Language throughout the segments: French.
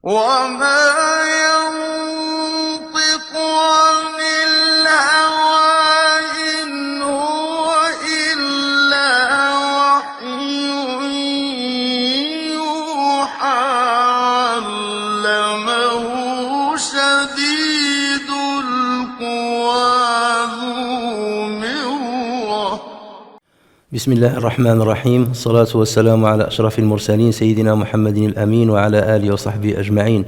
وما ينطق عن الهوى إن هو إلا وحي يوحى علمه شديد القوى ذو مرة. بسم الله الرحمن الرحيم. الصلاة والسلام على أشرف المرسلين سيدنا محمد الأمين وعلى آله وصحبه أجمعين.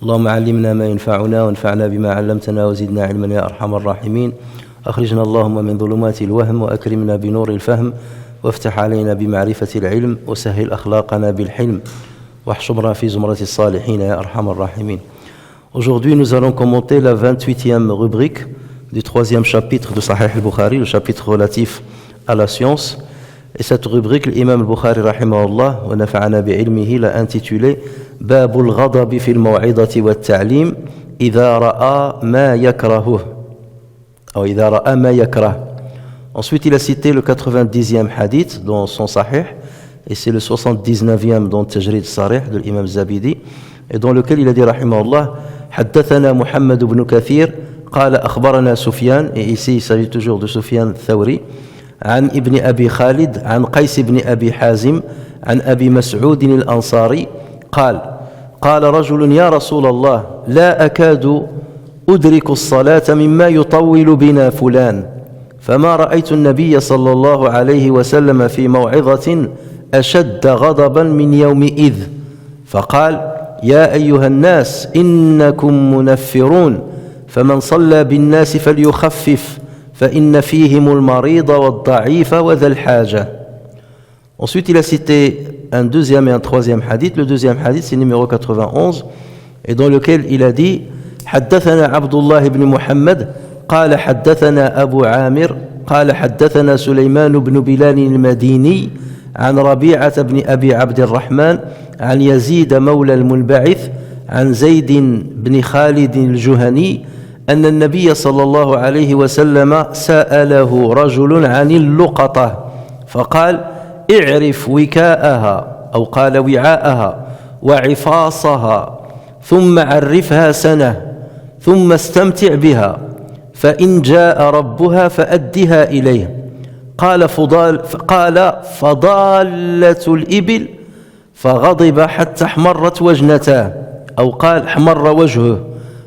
اللهم علمنا ما ينفعنا وانفعنا بما علمتنا وزدنا علما يا أرحم الراحمين. أخرجنا اللهم من ظلمات الوهم وأكرمنا بنور الفهم وافتح علينا بمعرفة العلم وسهل أخلاقنا بالحلم واحشرنا في زمرة الصالحين يا أرحم الراحمين. Aujourd'hui, nous allons commenter la 28e rubrique du 3e chapitre de Sahih al-Bukhari, le chapitre relatif à la science. Et cette rubrique, l'imam al-Bukhari rahimahullah wa nafa'ana bi'ilmihi l'a intitulé Babul ghadabi fil maw'idati wa ta'lim idha ra'a ma yakrahu ou idha ra'a ma yakrah. Ensuite, il a cité le 90e hadith dans son Sahih et c'est le 79e dans Tajrid Sarih de l'imam Zabidi et dans lequel il a dit rahimahullah حدثنا محمد بن كثير قال أخبرنا سفيان, et ici il s'agit toujours de Sufyan Thawri, عن ابن أبي خالد عن قيس بن أبي حازم عن أبي مسعود الأنصاري قال قال رجل يا رسول الله لا أكاد أدرك الصلاة مما يطول بنا فلان فما رأيت النبي صلى الله عليه وسلم في موعظة أشد غضبا من يومئذ فقال يا أيها الناس إنكم منفرون فمن صلى بالناس فليخفف فإن فيهم المريض والضعيف وذا الحاجة. Ensuite, il a cité un deuxième et un troisième hadith. Le deuxième hadith, c'est numéro 91, et dans lequel il a dit حدثنا عبد الله بن محمد قال حدثنا أبو عامر قال حدثنا سليمان بن بلال المديني عن ربيعة بن أبي عبد الرحمن عن يزيد مولى المنبعث عن زيد بن خالد الجهني أن النبي صلى الله عليه وسلم سأله رجل عن اللقطة فقال اعرف وكاءها أو قال وعاءها وعفاصها ثم عرفها سنة ثم استمتع بها فإن جاء ربها فأدها إليه قال فضالة الإبل فغضب حتى احمرت وجنتاه أو قال احمر وجهه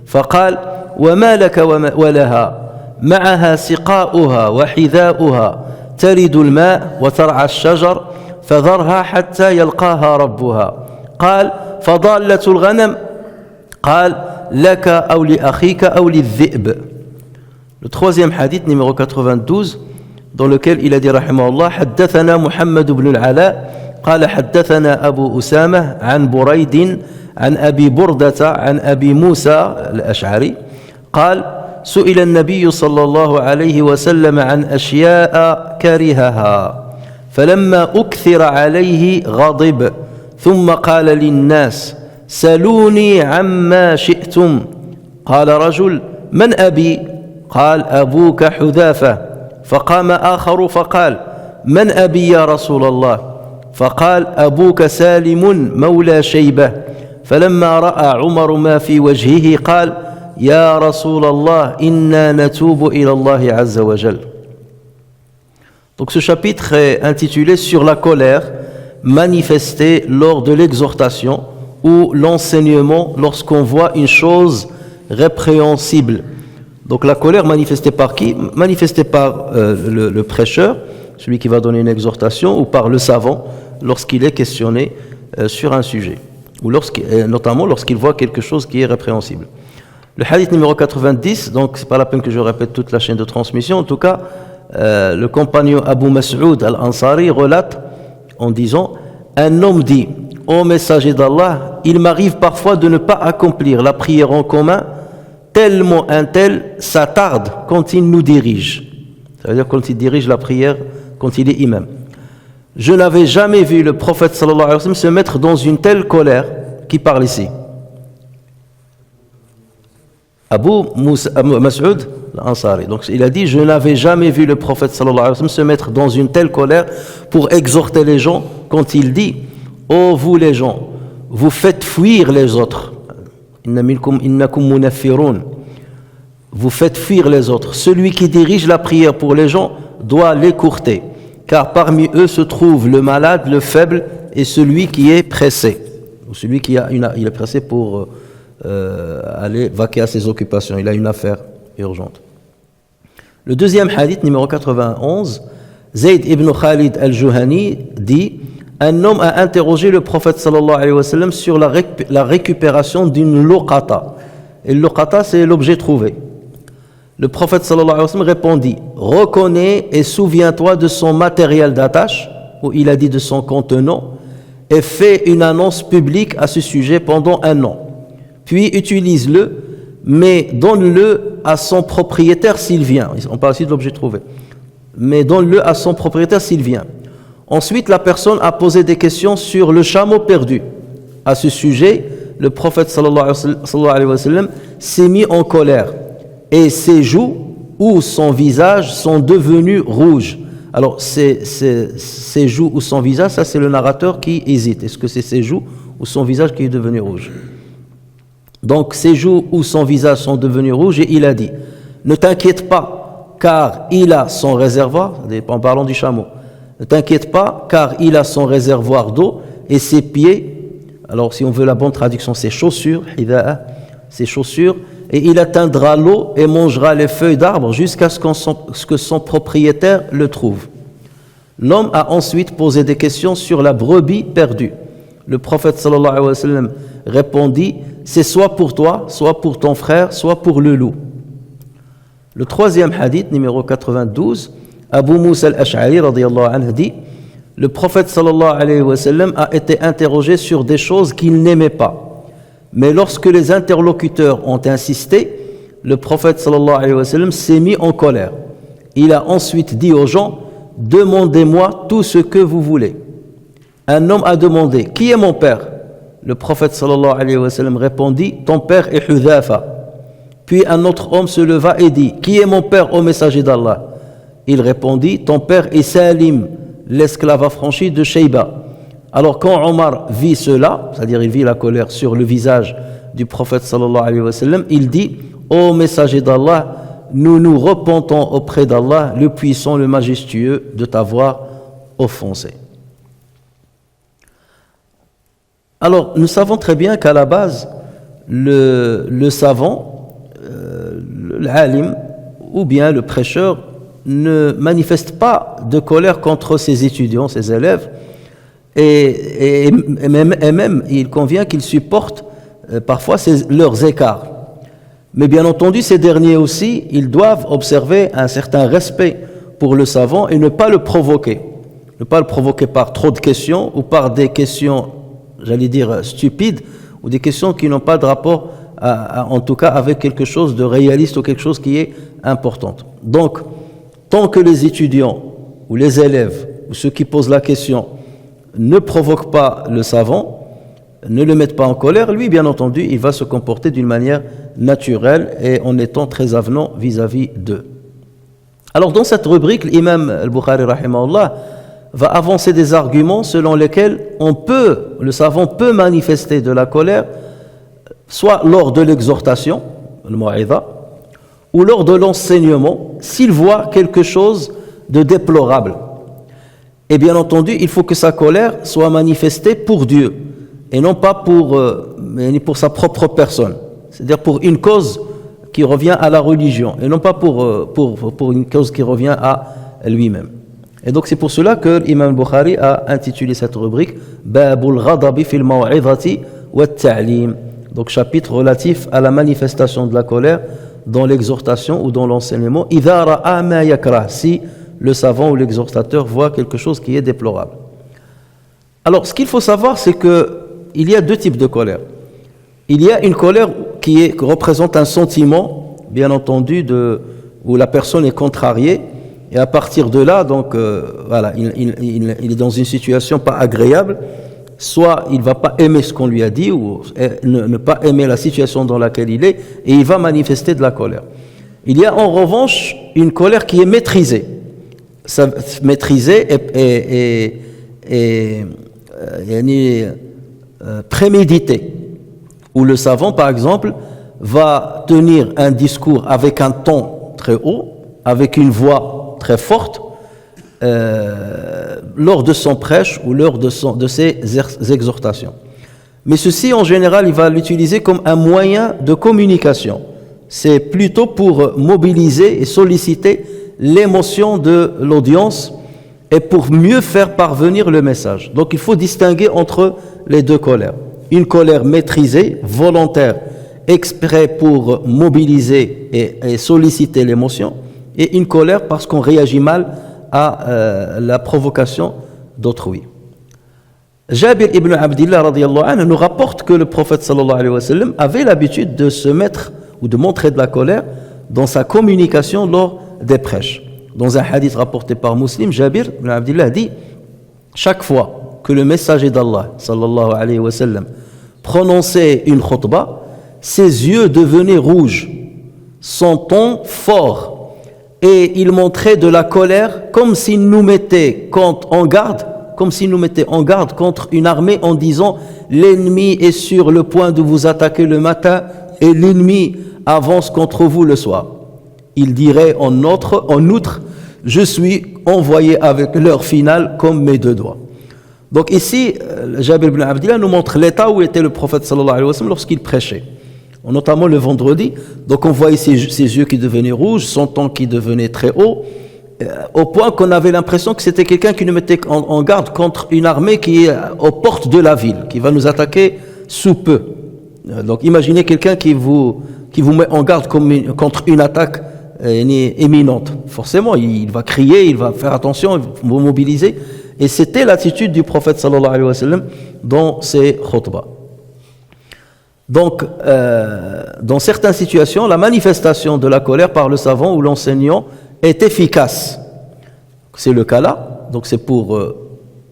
فقال وما لك ولها معها سقاؤها وحذاؤها ترد الماء وترعى الشجر فذرها حتى يلقاها ربها قال فضالة الغنم قال لك أو لأخيك أو للذئب. Le troisième hadith numéro 92 dans lequel il a dit rahimahullah حدثنا محمد بن العلاء قال حدثنا أبو أسامة عن بريد عن أبي بردة عن أبي موسى الأشعري قال سئل النبي صلى الله عليه وسلم عن أشياء كرهها فلما أكثر عليه غضب ثم قال للناس سلوني عما شئتم قال رجل من أبي قال أبوك حذافة فقام آخر فقال من أبي يا رسول الله فقال أبوك سالم مولى شيبة فلما رأى عمر ما في وجهه قال يا رسول الله إنا نتوب إلى الله عز وجل. Donc ce chapitre est intitulé sur la colère manifestée lors de l'exhortation ou l'enseignement lorsqu'on voit une chose répréhensible. Donc la colère manifestée par qui? Manifestée par le prêcheur, celui qui va donner une exhortation, ou par le savant lorsqu'il est questionné sur un sujet, ou notamment lorsqu'il voit quelque chose qui est répréhensible. Le hadith numéro 90, donc c'est pas la peine que je répète toute la chaîne de transmission, en tout cas le compagnon Abu Mas'ud al-Ansari relate en disant un homme dit ô messager d'Allah, il m'arrive parfois de ne pas accomplir la prière en commun tellement un tel s'attarde quand il nous dirige, ça veut dire quand il dirige la prière, quand il est imam. Je n'avais jamais vu le prophète sallallahu alayhi wa sallam se mettre dans une telle colère. Qui parle ici? Abu Mas'ud al-Ansari. Donc il a dit je n'avais jamais vu le prophète sallallahu alayhi wa sallam se mettre dans une telle colère pour exhorter les gens quand il dit ô vous les gens, vous faites fuir les autres Inna minkum innakum munaffirun. Vous faites fuir les autres. Celui qui dirige la prière pour les gens doit l'écourter, car parmi eux se trouve le malade, le faible et celui qui est pressé, ou celui qui il est pressé pour aller vaquer à ses occupations, il a une affaire urgente. Le deuxième hadith, numéro 91, Zayd ibn Khalid al-Juhani dit: un homme a interrogé le prophète sallallahu alayhi wa sallam sur la récupération d'une luqata. Et le luqata, c'est l'objet trouvé. Le prophète sallallahu alayhi wa sallam répondit: reconnais et souviens-toi de son matériel d'attache, ou il a dit de son contenant, et fais une annonce publique à ce sujet pendant 1 an. Puis utilise-le, mais donne-le à son propriétaire s'il vient. On parle ici de l'objet trouvé. Mais donne-le à son propriétaire s'il vient. Ensuite, la personne a posé des questions sur le chameau perdu. À ce sujet, le prophète sallallahu alayhi wa sallam s'est mis en colère et ses joues ou son visage sont devenus rouges. Alors, ses joues ou son visage, ça c'est le narrateur qui hésite. Est-ce que c'est ses joues ou son visage qui est devenu rouge? Donc, ses joues ou son visage sont devenus rouges et il a dit: ne t'inquiète pas, car il a son réservoir, en parlant du chameau, ne t'inquiète pas, car il a son réservoir d'eau et ses pieds, alors si on veut la bonne traduction, ses chaussures, ses chaussures, et il atteindra l'eau et mangera les feuilles d'arbre jusqu'à ce que son propriétaire le trouve. L'homme a ensuite posé des questions sur la brebis perdue. Le prophète sallallahu alayhi wa sallam répondit: c'est soit pour toi, soit pour ton frère, soit pour le loup. Le troisième hadith, numéro 92, Abu Moussa al-Ash'ari radiyallahu anhu dit: le prophète sallallahu alayhi wa sallam a été interrogé sur des choses qu'il n'aimait pas. Mais lorsque les interlocuteurs ont insisté, le prophète sallallahu alayhi wa sallam s'est mis en colère. Il a ensuite dit aux gens: demandez-moi tout ce que vous voulez. Un homme a demandé: qui est mon père? Le prophète sallallahu alayhi wa sallam répondit: ton père est Hudhafa. Puis un autre homme se leva et dit: qui est mon père, ô messager d'Allah? Il répondit: ton père est Salim, l'esclave affranchi de Shayba. Alors quand Omar vit cela, c'est-à-dire il vit la colère sur le visage du prophète sallallahu alayhi wa sallam, il dit: ô messager d'Allah, nous nous repentons auprès d'Allah, le puissant, le majestueux, de t'avoir offensé. Alors nous savons très bien qu'à la base, le savant, l'alim ou bien le prêcheur ne manifeste pas de colère contre ses étudiants, ses élèves, et même il convient qu'ils supportent parfois leurs écarts. Mais bien entendu, ces derniers aussi, ils doivent observer un certain respect pour le savant et ne pas le provoquer. Ne pas le provoquer par trop de questions ou par des questions, j'allais dire, stupides, ou des questions qui n'ont pas de rapport, en tout cas, avec quelque chose de réaliste ou quelque chose qui est important. Donc, tant que les étudiants ou les élèves ou ceux qui posent la question ne provoquent pas le savant, ne le mettent pas en colère, lui, bien entendu, il va se comporter d'une manière naturelle et en étant très avenant vis-à-vis d'eux. Alors, dans cette rubrique, l'imam al-Bukhari, rahimahullah, va avancer des arguments selon lesquels le savant peut manifester de la colère, soit lors de l'exhortation, le mu'idha, ou lors de l'enseignement, s'il voit quelque chose de déplorable. Et bien entendu, il faut que sa colère soit manifestée pour Dieu, et non pas pour sa propre personne. C'est-à-dire pour une cause qui revient à la religion, et non pas pour une cause qui revient à lui-même. Et donc c'est pour cela que l'imam Bukhari a intitulé cette rubrique « Babul ghadabi fil maw'idhati wa ta'lim », donc chapitre relatif à la manifestation de la colère dans l'exhortation ou dans l'enseignement, idha ra'a ma yakrah, si le savant ou l'exhortateur voit quelque chose qui est déplorable. Alors, ce qu'il faut savoir, c'est qu'il y a deux types de colère. Il y a une colère qui représente un sentiment, bien entendu, où la personne est contrariée, et à partir de là, donc, voilà, il est dans une situation pas agréable. Soit il ne va pas aimer ce qu'on lui a dit, ou ne pas aimer la situation dans laquelle il est, et il va manifester de la colère. Il y a en revanche une colère qui est maîtrisée. Maîtrisée et préméditée. où le savant, par exemple, va tenir un discours avec un ton très haut, avec une voix très forte, lors de son prêche ou lors de ses exhortations. Mais ceci, en général, il va l'utiliser comme un moyen de communication. C'est plutôt pour mobiliser et solliciter l'émotion de l'audience et pour mieux faire parvenir le message. Donc il faut distinguer entre les deux colères. Une colère maîtrisée, volontaire, exprès pour mobiliser et solliciter l'émotion, et une colère parce qu'on réagit mal à la provocation d'autrui. Jabir ibn Abdillah radiyallahu anhu nous rapporte que le prophète sallallahu alayhi wa sallam avait l'habitude de se mettre ou de montrer de la colère dans sa communication lors des prêches. Dans un hadith rapporté par Muslim, Jabir ibn Abdillah dit: chaque fois que le messager d'Allah sallallahu alayhi wa sallam prononçait une khutbah, ses yeux devenaient rouges, son ton fort, et il montrait de la colère comme s'il nous mettait en garde, contre une armée en disant: l'ennemi est sur le point de vous attaquer le matin et l'ennemi avance contre vous le soir. Il dirait en outre: je suis envoyé avec l'heure finale comme mes deux doigts. Donc ici, Jabir ibn Abdillah nous montre l'état où était le prophète sallallahu alayhi wa sallam lorsqu'il prêchait, notamment le vendredi. Donc on voyait ses yeux qui devenaient rouges, son ton qui devenait très haut, au point qu'on avait l'impression que c'était quelqu'un qui nous mettait en garde contre une armée qui est aux portes de la ville, qui va nous attaquer sous peu. Donc imaginez quelqu'un qui vous met en garde contre une attaque imminente. Forcément, il va crier, il va faire attention, il va vous mobiliser. Et c'était l'attitude du prophète sallallahu alayhi wa sallam dans ses khutbahs. Donc, dans certaines situations, la manifestation de la colère par le savant ou l'enseignant est efficace. C'est le cas là, donc c'est pour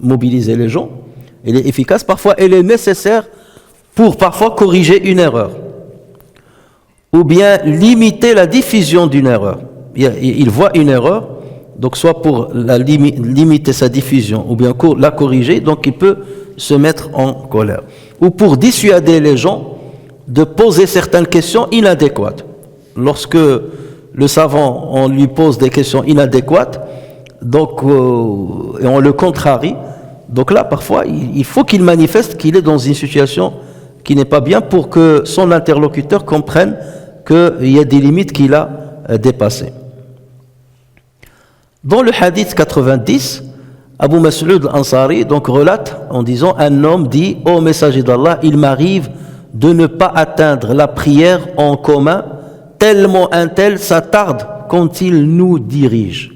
mobiliser les gens. Elle est efficace, parfois elle est nécessaire pour parfois corriger une erreur, ou bien limiter la diffusion d'une erreur. Il voit une erreur, donc soit pour limiter sa diffusion, ou bien la corriger, donc il peut se mettre en colère. Ou pour dissuader les gens de poser certaines questions inadéquates. Lorsque le savant, on lui pose des questions inadéquates, donc, et on le contrarie, donc là, parfois, il faut qu'il manifeste qu'il est dans une situation qui n'est pas bien pour que son interlocuteur comprenne qu'il y a des limites qu'il a dépassées. Dans le hadith 90, Abu Mas'ud al-Ansari donc relate en disant: un homme dit: ô messager d'Allah, il m'arrive de ne pas atteindre la prière en commun, tellement un tel s'attarde quand il nous dirige.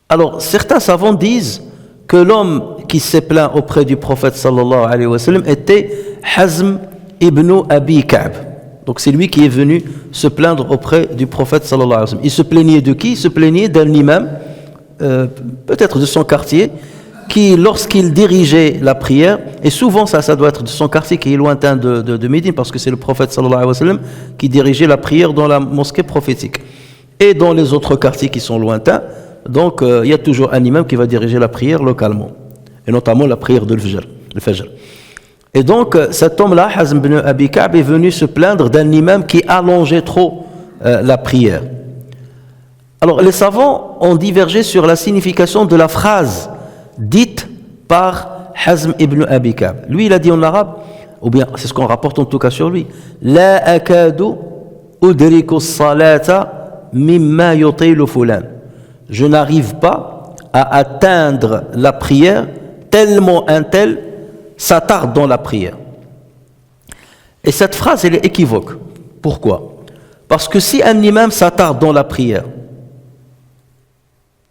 Alors, certains savants disent que l'homme qui s'est plaint auprès du prophète sallallahu alayhi wa sallam était Hazm ibn Abi Ka'b. Donc c'est lui qui est venu se plaindre auprès du prophète sallallahu alayhi wa sallam. Il se plaignait de qui? Il se plaignait d'un imam, peut-être de son quartier, qui, lorsqu'il dirigeait la prière, et souvent ça doit être de son quartier qui est lointain de Médine, parce que c'est le prophète sallallahu alayhi wa sallam qui dirigeait la prière dans la mosquée prophétique. Et dans les autres quartiers qui sont lointains, donc il y a toujours un imam qui va diriger la prière localement, et notamment la prière de le Fajr. Et donc cet homme-là, Hazm ibn Abi Ka'b, est venu se plaindre d'un imam qui allongeait trop la prière. Alors les savants ont divergé sur la signification de la phrase dite par Hazm ibn Abi Ka'b. Lui, il a dit en arabe, ou bien c'est ce qu'on rapporte en tout cas sur lui: La akadu udriku salata mimma yutilu fulan. Je n'arrive pas à atteindre la prière tellement un tel s'attarde dans la prière. Et cette phrase, elle est équivoque. Pourquoi? Parce que si un imam s'attarde dans la prière,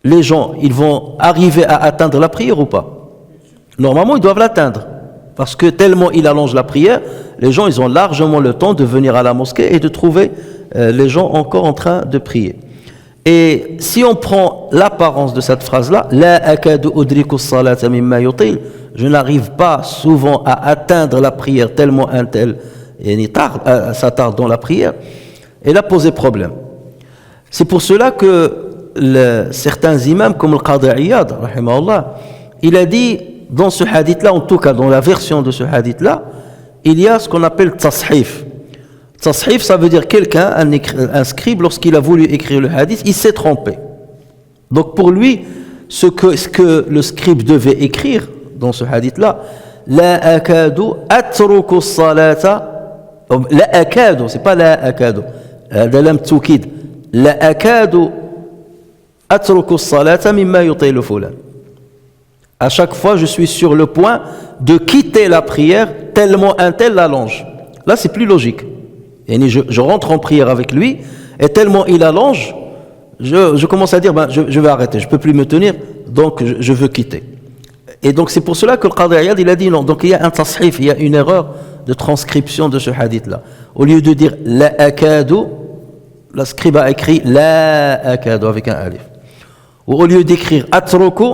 les gens, ils vont arriver à atteindre la prière ou pas? Normalement, ils doivent l'atteindre. Parce que tellement il allonge la prière, les gens, ils ont largement le temps de venir à la mosquée et de trouver les gens encore en train de prier. Et si on prend l'apparence de cette phrase-là, La akadu udriku salata mimma yutil, je n'arrive pas souvent à atteindre la prière tellement un tel s'attarde dans la prière, elle a posé problème. C'est pour cela que certains imams comme le Qadi Iyad, rahimahullah, il a dit dans ce hadith-là, en tout cas dans la version de ce hadith-là, il y a ce qu'on appelle tashif. Tashif, ça veut dire quelqu'un, un scribe, lorsqu'il a voulu écrire le hadith, il s'est trompé. Donc pour lui, ce que le scribe devait écrire dans ce hadith-là, la akadu atruku salata, la akadu, c'est pas la akadu, de lam toukid, la akadu atruku salata mimma yutilu fulan. À chaque fois, je suis sur le point de quitter la prière tellement un tel l'allonge. Là, c'est plus logique. Et je rentre en prière avec lui, et tellement il allonge, je commence à dire, je vais arrêter, je ne peux plus me tenir, donc je veux quitter. Et donc c'est pour cela que le Qadi Iyad, il a dit non. Donc il y a un tashif, il y a une erreur de transcription de ce hadith-là. Au lieu de dire la akadu, la scribe a écrit la akadu avec un alif. Ou au lieu d'écrire atruku,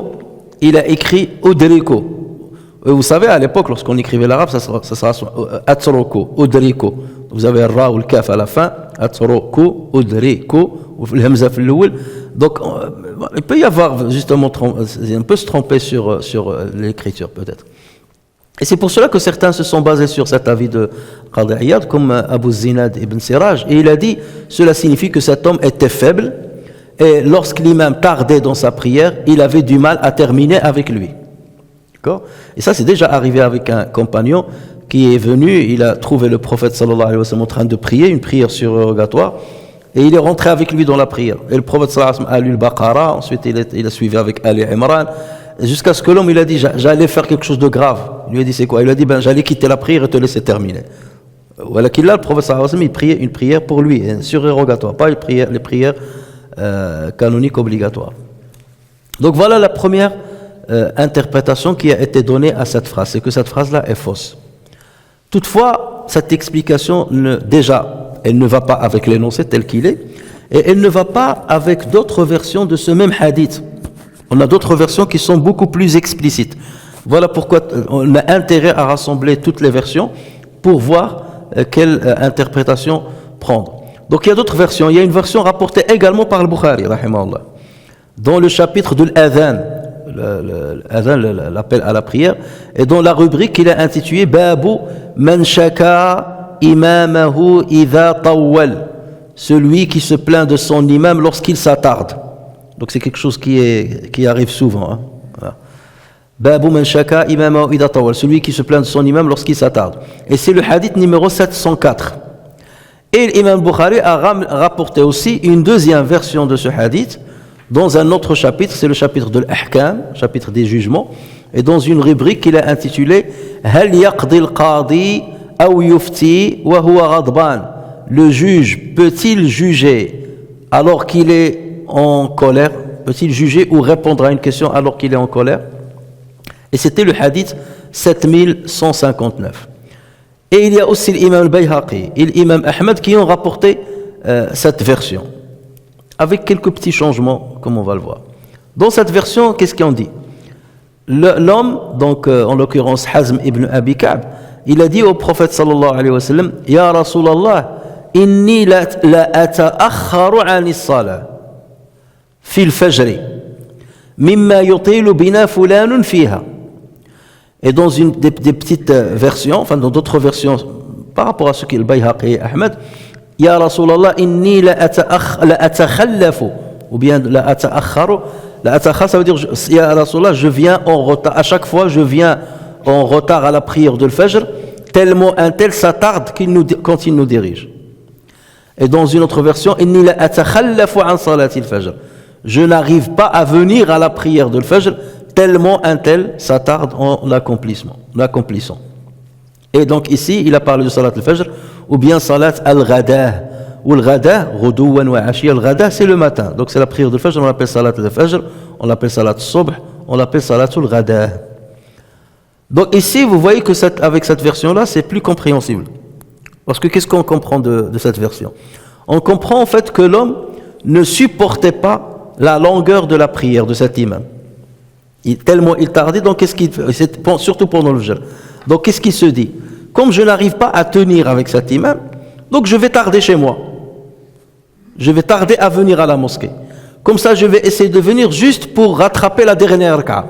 il a écrit udriku. Vous savez, à l'époque, lorsqu'on écrivait l'arabe, ça sera atruku, udriku. Vous avez le ra ou le kaf à la fin, atruku, udriku, ou le hamza fil l'oul. Donc, il peut y avoir justement, on peut se tromper sur l'écriture peut-être. Et c'est pour cela que certains se sont basés sur cet avis de Qadi Iyad, comme Abu Zinad ibn Siraj, et il a dit, cela signifie que cet homme était faible, et lorsque l'imam tardait dans sa prière, il avait du mal à terminer avec lui. D'accord ? Et ça, c'est déjà arrivé avec un compagnon qui est venu, il a trouvé le prophète sallallahu alayhi wa sallam en train de prier, une prière surrogatoire, et il est rentré avec lui dans la prière. Et le prophète sallallahu alayhi wa sallam a lu le Baqara, ensuite il a suivi avec Ali Imran, jusqu'à ce que l'homme, il a dit, j'allais faire quelque chose de grave. Il lui a dit, c'est quoi ? Il a dit, j'allais quitter la prière et te laisser terminer. Voilà qu'il a, le prophète sallallahu alayhi wa sallam, il priait une prière pour lui, surrogatoire, pas les prières canoniques obligatoires. Donc voilà la première interprétation qui a été donnée à cette phrase, c'est que cette phrase-là est fausse. Toutefois, cette explication, déjà, elle ne va pas avec l'énoncé tel qu'il est, et elle ne va pas avec d'autres versions de ce même hadith. On a d'autres versions qui sont beaucoup plus explicites. Voilà pourquoi on a intérêt à rassembler toutes les versions pour voir quelle interprétation prendre. Donc il y a d'autres versions. Il y a une version rapportée également par le Bukhari, rahimahullah, dans le chapitre de l'adhan, l'appel à la prière, et dans la rubrique qu'il a intitulée Babu man shaka imamahu idha tawwal, celui qui se plaint de son imam lorsqu'il s'attarde. Donc c'est quelque chose qui arrive souvent. Voilà. Babu man shaka imamahu idha tawwal, celui qui se plaint de son imam lorsqu'il s'attarde. Et c'est le hadith numéro 704. Et l'imam Bukhari a rapporté aussi une deuxième version de ce hadith dans un autre chapitre, c'est le chapitre de l'Ahkam, chapitre des jugements, et dans une rubrique qu'il a intitulée Hal yaqdi al-qadi aw yufti wa huwa ghadban. Le juge peut-il juger alors qu'il est en colère? Peut-il juger ou répondre à une question alors qu'il est en colère? Et c'était le hadith 7159. Et il y a aussi l'imam al-Bayhaqi et l'imam Ahmed qui ont rapporté cette version, avec quelques petits changements, comme on va le voir. Dans cette version, qu'est-ce qu'on dit? L'homme, donc en l'occurrence Hazm ibn Abi Ka'b, il a dit au prophète sallallahu alayhi wa sallam, Ya Rasulallah, inni la ata'akharu ani s-salah fil fajri mimma yutilu bina fulanun fiha. Et dans des petites versions, enfin dans d'autres versions, par rapport à ce qu'est le Bayhaqi et Ahmed, Ya Rasulallah, inni la atakhallafu, ou bien la ata'akharu. La atakhar, ça veut dire, Ya Rasulallah, je viens en retard. À chaque fois, je viens en retard à la prière de l'Fajr, tellement un tel s'attarde quand il nous dirige. Et dans une autre version, inni la atakhallafu an salati al-Fajr. Je n'arrive pas à venir à la prière de l'Fajr, tellement un tel s'attarde en l'accomplissant. Et donc ici, il a parlé de salat al-Fajr, ou bien salat al-Ghada, ou al-Ghada, Ghudouwan wa Ashiya, al-Ghada, c'est le matin. Donc c'est la prière de Fajr, on l'appelle salat al-Fajr, on l'appelle salat al-Subh, on l'appelle salat al-Ghada. Donc ici, vous voyez que avec cette version-là, c'est plus compréhensible. Parce que qu'est-ce qu'on comprend de cette version? On comprend en fait que l'homme ne supportait pas la longueur de la prière de cet imam. Tellement il tardait, donc qu'est-ce qu'il fait? Surtout pendant le Fajr. Donc qu'est-ce qu'il se dit? Comme je n'arrive pas à tenir avec cet imam, donc je vais tarder chez moi. Je vais tarder à venir à la mosquée. Comme ça, je vais essayer de venir juste pour rattraper la dernière raka'a.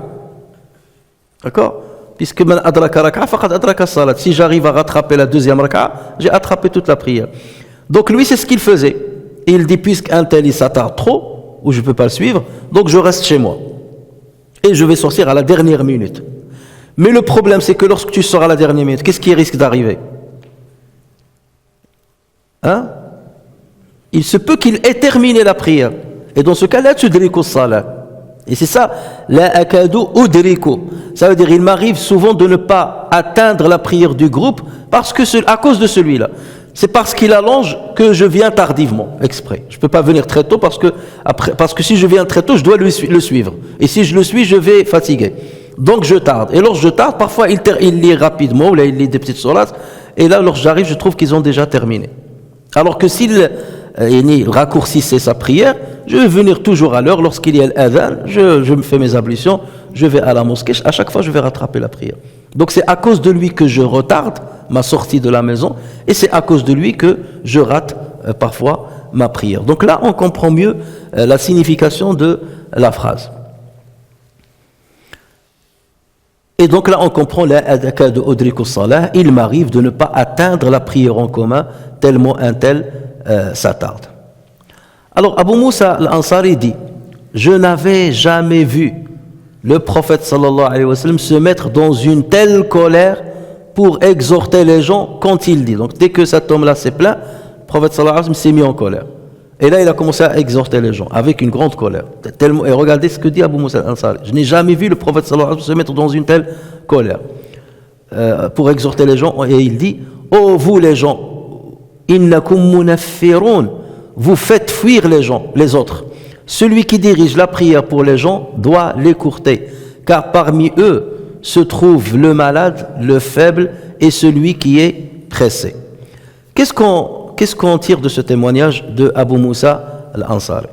D'accord? Puisque man adraka raka'a faqad adraka salat. Si j'arrive à rattraper la deuxième raka'a, j'ai attrapé toute la prière. Donc lui, c'est ce qu'il faisait. Et il dit, puisqu'un tel il s'attarde trop, ou je ne peux pas le suivre, donc je reste chez moi. Et je vais sortir à la dernière minute. Mais le problème, c'est que lorsque tu sors à la dernière minute, qu'est-ce qui risque d'arriver? Hein? Il se peut qu'il ait terminé la prière. Et dans ce cas-là, tu udriku salat. Et c'est ça, la akadu udriku. Ça veut dire, il m'arrive souvent de ne pas atteindre la prière du groupe à cause de celui-là. C'est parce qu'il allonge que je viens tardivement, exprès. Je ne peux pas venir très tôt parce que si je viens très tôt, je dois le suivre. Et si je le suis, je vais fatiguer. Donc je tarde. Et lorsque je tarde, parfois il lit rapidement, ou là il lit des petites sourates. Et là, lorsque j'arrive, je trouve qu'ils ont déjà terminé. Alors que s'il raccourcissait sa prière, je vais venir toujours à l'heure. Lorsqu'il y a l'adhan, je me fais mes ablutions, je vais à la mosquée. À chaque fois, je vais rattraper la prière. Donc c'est à cause de lui que je retarde ma sortie de la maison, et c'est à cause de lui que je rate parfois ma prière. Donc là, on comprend mieux la signification de la phrase. Et donc là, on comprend de udriku salah, il m'arrive de ne pas atteindre la prière en commun tellement un tel s'attarde. Alors Abu Moussa al-Ansari dit, je n'avais jamais vu le prophète sallallahu alayhi wa sallam se mettre dans une telle colère pour exhorter les gens quand il dit. Donc dès que cet homme-là s'est plaint, le prophète sallallahu alayhi wa sallam s'est mis en colère. Et là, il a commencé à exhorter les gens avec une grande colère. Et regardez ce que dit Abu Moussa al-Ansari. Je n'ai jamais vu le prophète sallallahu alayhi wa sallam se mettre dans une telle colère pour exhorter les gens. Et il dit, oh vous les gens, innakum munaffirun, vous faites fuir les gens, les autres. Celui qui dirige la prière pour les gens doit l'écourter, car parmi eux se trouve le malade, le faible et celui qui est pressé. Qu'est-ce qu'on tire de ce témoignage de Abu Moussa al-Ansari?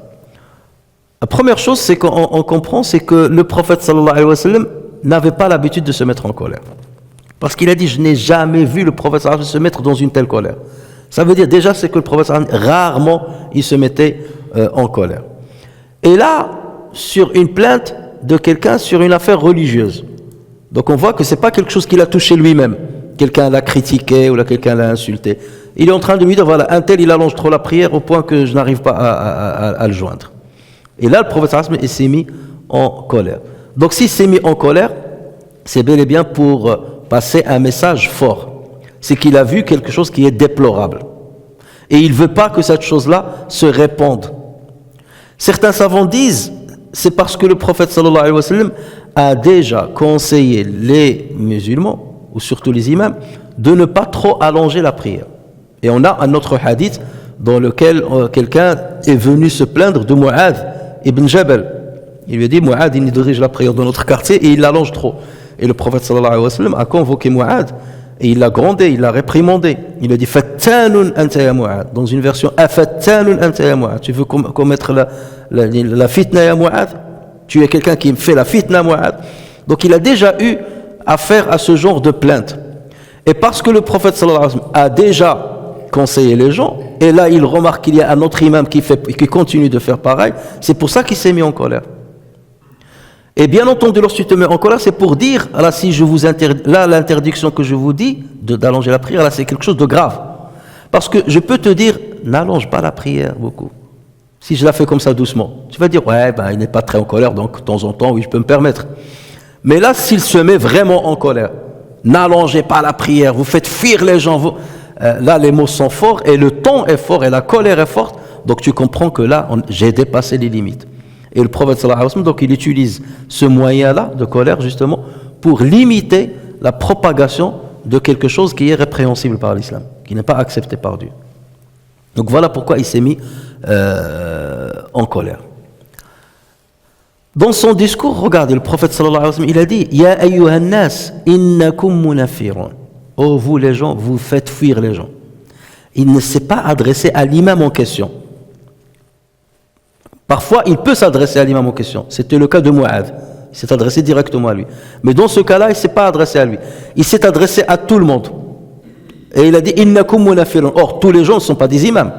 La première chose, c'est qu'on comprend, c'est que le prophète sallallahu alayhi wa sallam n'avait pas l'habitude de se mettre en colère. Parce qu'il a dit, je n'ai jamais vu le prophète sallallahu alayhi wa sallam se mettre dans une telle colère. Ça veut dire déjà, c'est que le prophète sallallahu alayhi wa sallam, rarement, il se mettait en colère. Et là, sur une plainte de quelqu'un sur une affaire religieuse. Donc on voit que ce n'est pas quelque chose qu'il a touché lui-même. Quelqu'un l'a critiqué ou là, quelqu'un l'a insulté. Il est en train de lui dire, voilà, un tel il allonge trop la prière au point que je n'arrive pas à le joindre. Et là, le prophète sallallahu alayhi wa sallam s'est mis en colère. Donc s'il s'est mis en colère, c'est bel et bien pour passer un message fort. C'est qu'il a vu quelque chose qui est déplorable. Et il ne veut pas que cette chose-là se répande. Certains savants disent, c'est parce que le prophète sallallahu alayhi wa sallam a déjà conseillé les musulmans, ou surtout les imams, de ne pas trop allonger la prière. Et on a un autre hadith dans lequel quelqu'un est venu se plaindre de Mu'adh ibn Jabal. Il lui a dit, Mu'adh, il dirige la prière dans notre quartier et il l'allonge trop. Et le prophète sallallahu alayhi wa sallam a convoqué Mu'adh et il l'a grondé, il l'a réprimandé. Il a dit, Fattanun anta ya Mu'adh. Dans une version, Afattanun anta ya Mu'adh. Tu veux commettre la fitna ya Mu'adh? Tu es quelqu'un qui fait la fitna Mu'adh. Donc il a déjà eu affaire à ce genre de plainte. Et parce que le prophète sallallahu alayhi wa sallam a déjà conseillé les gens, et là il remarque qu'il y a un autre imam qui continue de faire pareil, c'est pour ça qu'il s'est mis en colère. Et bien entendu, lorsque tu te mets en colère, c'est pour dire, là, si je vous là, l'interdiction que je vous dis d'allonger la prière, là, c'est quelque chose de grave. Parce que je peux te dire, n'allonge pas la prière beaucoup. Si je la fais comme ça doucement, tu vas dire, ouais, ben, il n'est pas très en colère, donc de temps en temps, oui, je peux me permettre. Mais là, s'il se met vraiment en colère, n'allongez pas la prière, vous faites fuir les gens, là, les mots sont forts, et le ton est fort, et la colère est forte, donc tu comprends que là, j'ai dépassé les limites. Et le prophète sallallahu alayhi wa sallam, donc il utilise ce moyen-là de colère justement pour limiter la propagation de quelque chose qui est répréhensible par l'islam, qui n'est pas accepté par Dieu. Donc voilà pourquoi il s'est mis en colère. Dans son discours, regardez, le prophète sallallahu alayhi wa sallam, il a dit, Ya ayyuhan nas, innakum munafirun. Oh vous les gens, vous faites fuir les gens. Il ne s'est pas adressé à l'imam en question. Parfois, il peut s'adresser à l'imam en question. C'était le cas de Mu'adh. Il s'est adressé directement à lui. Mais dans ce cas-là, il ne s'est pas adressé à lui. Il s'est adressé à tout le monde. Et il a dit, Innakum munafirun. Or, tous les gens ne sont pas des imams,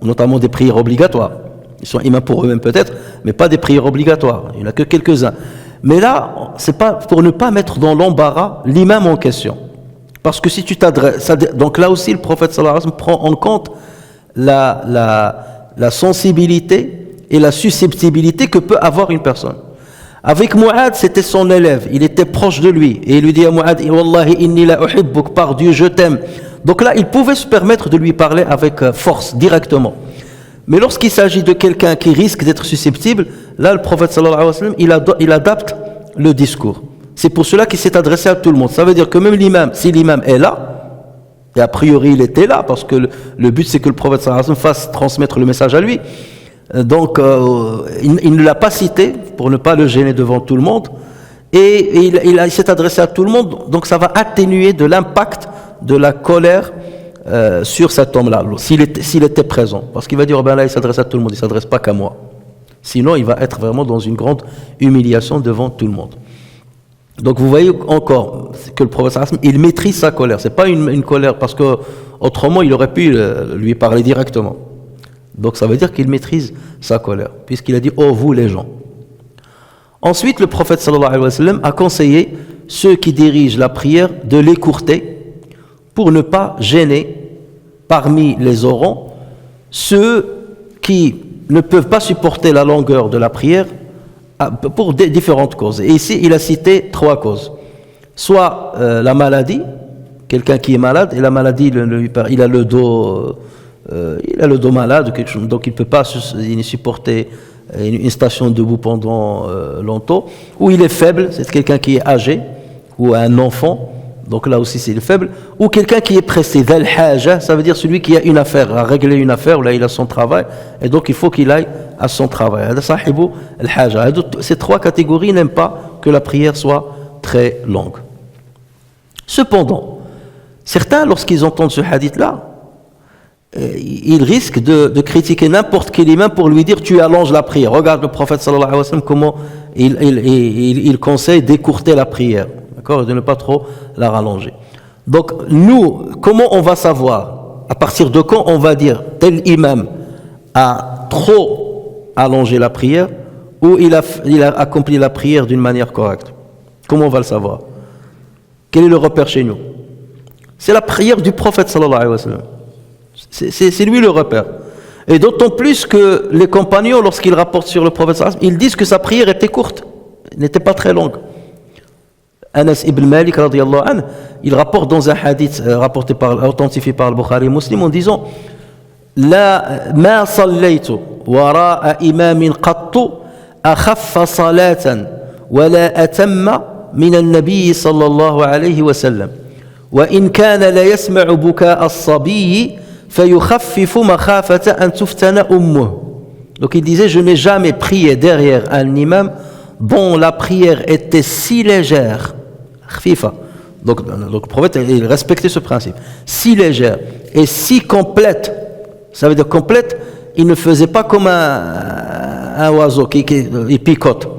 notamment des prières obligatoires. Ils sont imams pour eux-mêmes peut-être, mais pas des prières obligatoires. Il n'y en a que quelques-uns. Mais là, c'est pas pour ne pas mettre dans l'embarras l'imam en question. Parce que si tu t'adresses, donc là aussi le prophète sallallahu alayhi wa sallam prend en compte la sensibilité et la susceptibilité que peut avoir une personne. Avec Mu'ad, c'était son élève, il était proche de lui, et il lui dit à Mu'ad, Wallahi inni la uhibbuk, par Dieu, je t'aime. Donc là, il pouvait se permettre de lui parler avec force, directement. Mais lorsqu'il s'agit de quelqu'un qui risque d'être susceptible, là, le prophète sallallahu alayhi wa sallam, il adapte le discours. C'est pour cela qu'il s'est adressé à tout le monde. Ça veut dire que même l'imam, si l'imam est là, et a priori il était là, parce que le but c'est que le prophète sallallahu alayhi wa sallam fasse transmettre le message à lui, donc il ne l'a pas cité pour ne pas le gêner devant tout le monde, et il s'est adressé à tout le monde, donc ça va atténuer de l'impact de la colère sur cet homme-là, s'il était présent, parce qu'il va dire, oh ben là il s'adresse à tout le monde, il ne s'adresse pas qu'à moi, sinon il va être vraiment dans une grande humiliation devant tout le monde. Donc vous voyez encore que le prophète il maîtrise sa colère, c'est pas une colère parce que autrement il aurait pu lui parler directement. Donc ça veut dire qu'il maîtrise sa colère, puisqu'il a dit, oh vous les gens. Ensuite le prophète sallallahu alayhi wa sallam a conseillé ceux qui dirigent la prière de l'écourter pour ne pas gêner parmi les orants ceux qui ne peuvent pas supporter la longueur de la prière pour différentes causes. Et ici il a cité 3 causes. Soit la maladie, quelqu'un qui est malade, et la maladie il a le dos malade, donc il ne peut pas supporter une station debout pendant longtemps, ou il est faible, c'est quelqu'un qui est âgé, ou un enfant, donc là aussi c'est le faible, ou quelqu'un qui est pressé, ça veut dire celui qui a une affaire, à régler une affaire, ou là il a son travail, et donc il faut qu'il aille à son travail. Ces 3 catégories n'aiment pas que la prière soit très longue. Cependant, certains, lorsqu'ils entendent ce hadith-là, ils risquent de critiquer n'importe quel imam pour lui dire, tu allonges la prière. Regarde le prophète sallallahu alayhi wa sallam comment il conseille d'écourter la prière, d'accord, de ne pas trop la rallonger. Donc nous, comment on va savoir, à partir de quand on va dire tel imam a trop allongé la prière ou il a accompli la prière d'une manière correcte? Comment on va le savoir? Quel est le repère chez nous? C'est la prière du prophète sallallahu alayhi wa sallam. C'est lui le repère. Et d'autant plus que les compagnons, lorsqu'ils rapportent sur le prophète sallallahu alayhi wa sallam, ils disent que sa prière était courte, n'était pas très longue. Anas ibn Malik radiyallahu anhu, il rapporte dans un hadith authentifié par al-Bukhari et Muslim en disant, la ma sallaytu wara'a imamin qattu akhaffa salatan wa la atamma min an-nabiy sallallahu alayhi wa sallam wa in kana la yasma'u buka'a as-sabiy fayukhaffifu makhafata an tuftana ummuh. Donc il disait, je n'ai jamais prié derrière un imam dont la prière était si légère, khifa. Donc le prophète il respectait ce principe, si légère et si complète. Ça veut dire complète, il ne faisait pas comme un oiseau qui picote.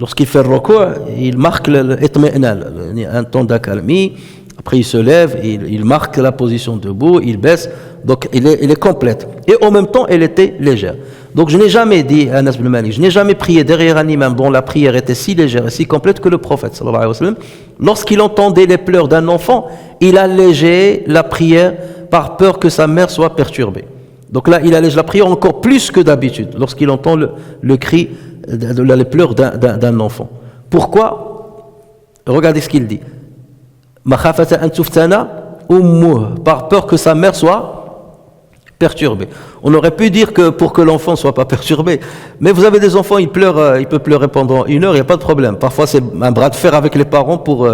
Lorsqu'il fait le recours, il marque un temps d'accalmie, après il se lève, il marque la position debout, il baisse, donc il est complète. Et en même temps, elle était légère. Donc je n'ai jamais dit à Anas ibn Malik, je n'ai jamais prié derrière un imam dont la prière était si légère et si complète que le prophète sallallahu alayhi wa sallam. Lorsqu'il entendait les pleurs d'un enfant, il allégeait la prière par peur que sa mère soit perturbée. Donc là, il allège la prière encore plus que d'habitude lorsqu'il entend le cri, les pleurs d'un enfant. Pourquoi? Regardez ce qu'il dit. Makhafata an tuftana ummuh, par peur que sa mère soit perturbé. On aurait pu dire que pour que l'enfant ne soit pas perturbé, mais vous avez des enfants, il peut pleurer pendant 1 heure, il n'y a pas de problème. Parfois c'est un bras de fer avec les parents pour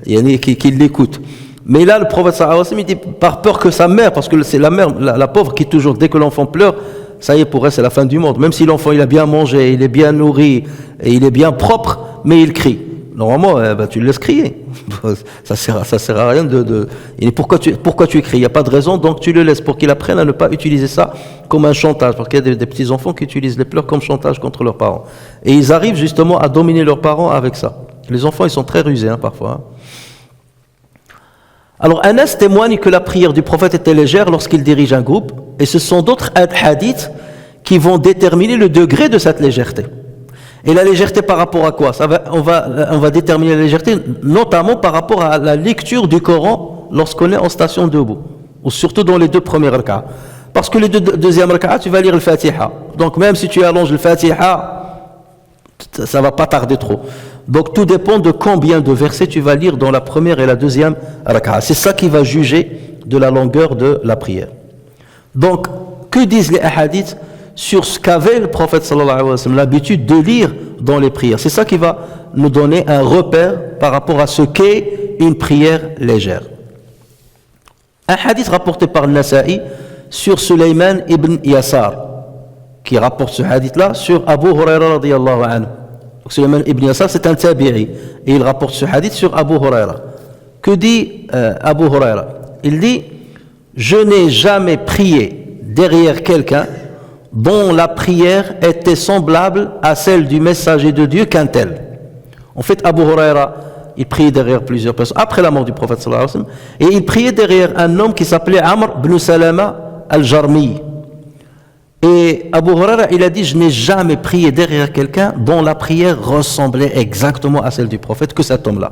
qu'ils l'écoutent. Mais là le prophète sallallahu alayhi wa sallam dit par peur que sa mère, parce que c'est la mère, la pauvre qui toujours, dès que l'enfant pleure, ça y est, pour elle c'est la fin du monde. Même si l'enfant il a bien mangé, il est bien nourri, et il est bien propre, mais il crie. Normalement, tu le laisses crier. Ça sert à rien Et pourquoi tu cries? Il n'y a pas de raison, donc tu le laisses pour qu'il apprenne à ne pas utiliser ça comme un chantage. Parce qu'il y a des petits enfants qui utilisent les pleurs comme chantage contre leurs parents. Et ils arrivent justement à dominer leurs parents avec ça. Les enfants, ils sont très rusés parfois. Alors Anas témoigne que la prière du prophète était légère lorsqu'il dirige un groupe. Et ce sont d'autres hadiths qui vont déterminer le degré de cette légèreté. Et la légèreté par rapport à quoi? On va déterminer la légèreté notamment par rapport à la lecture du Coran lorsqu'on est en station debout, ou surtout dans les 2 premières rak'ahs. Parce que les deuxièmes rak'ahs, tu vas lire le Fatiha. Donc même si tu allonges le Fatiha, ça ne va pas tarder trop. Donc tout dépend de combien de versets tu vas lire dans la première et la deuxième rak'ah. C'est ça qui va juger de la longueur de la prière. Donc, que disent les hadiths sur ce qu'avait le prophète sallallahu alayhi wa sallam l'habitude de lire dans les prières? C'est ça qui va nous donner un repère par rapport à ce qu'est une prière légère. Un hadith rapporté par Nasa'i sur Sulayman ibn Yasar, qui rapporte ce hadith-là sur Abu Huraira radiyallahu anhu. Sulayman ibn Yasar, c'est un tabi'i, et il rapporte ce hadith sur Abu Huraira. Que dit Abu Huraira? Il dit: je n'ai jamais prié derrière quelqu'un dont la prière était semblable à celle du messager de Dieu qu'un tel. En fait, Abu Huraira, il priait derrière plusieurs personnes après la mort du prophète sallallahu alayhi wa sallam, et il priait derrière un homme qui s'appelait Amr ibn Salama al-Jarmi. Et Abu Huraira, il a dit: je n'ai jamais prié derrière quelqu'un dont la prière ressemblait exactement à celle du prophète que cet homme-là.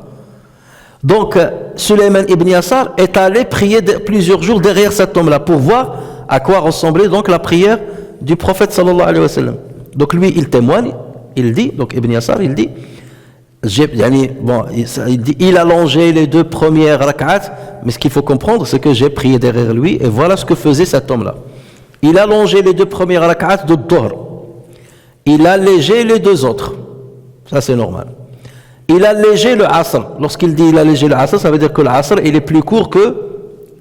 Donc, Sulayman ibn Yasar est allé prier plusieurs jours derrière cet homme-là pour voir à quoi ressemblait donc la prière du prophète sallallahu alayhi wa sallam. Donc lui, il témoigne, il dit, donc Ibn Yasar, il dit, il a allongé les 2 premières rak'at, mais ce qu'il faut comprendre, c'est que j'ai prié derrière lui, et voilà ce que faisait cet homme-là. Il a allongé les 2 premières rak'at de Dhuhr. Il a allégé les 2 autres. Ça, c'est normal. Il a allégé le Asr. Lorsqu'il dit il a allégé le Asr, ça veut dire que le Asr, il est plus court que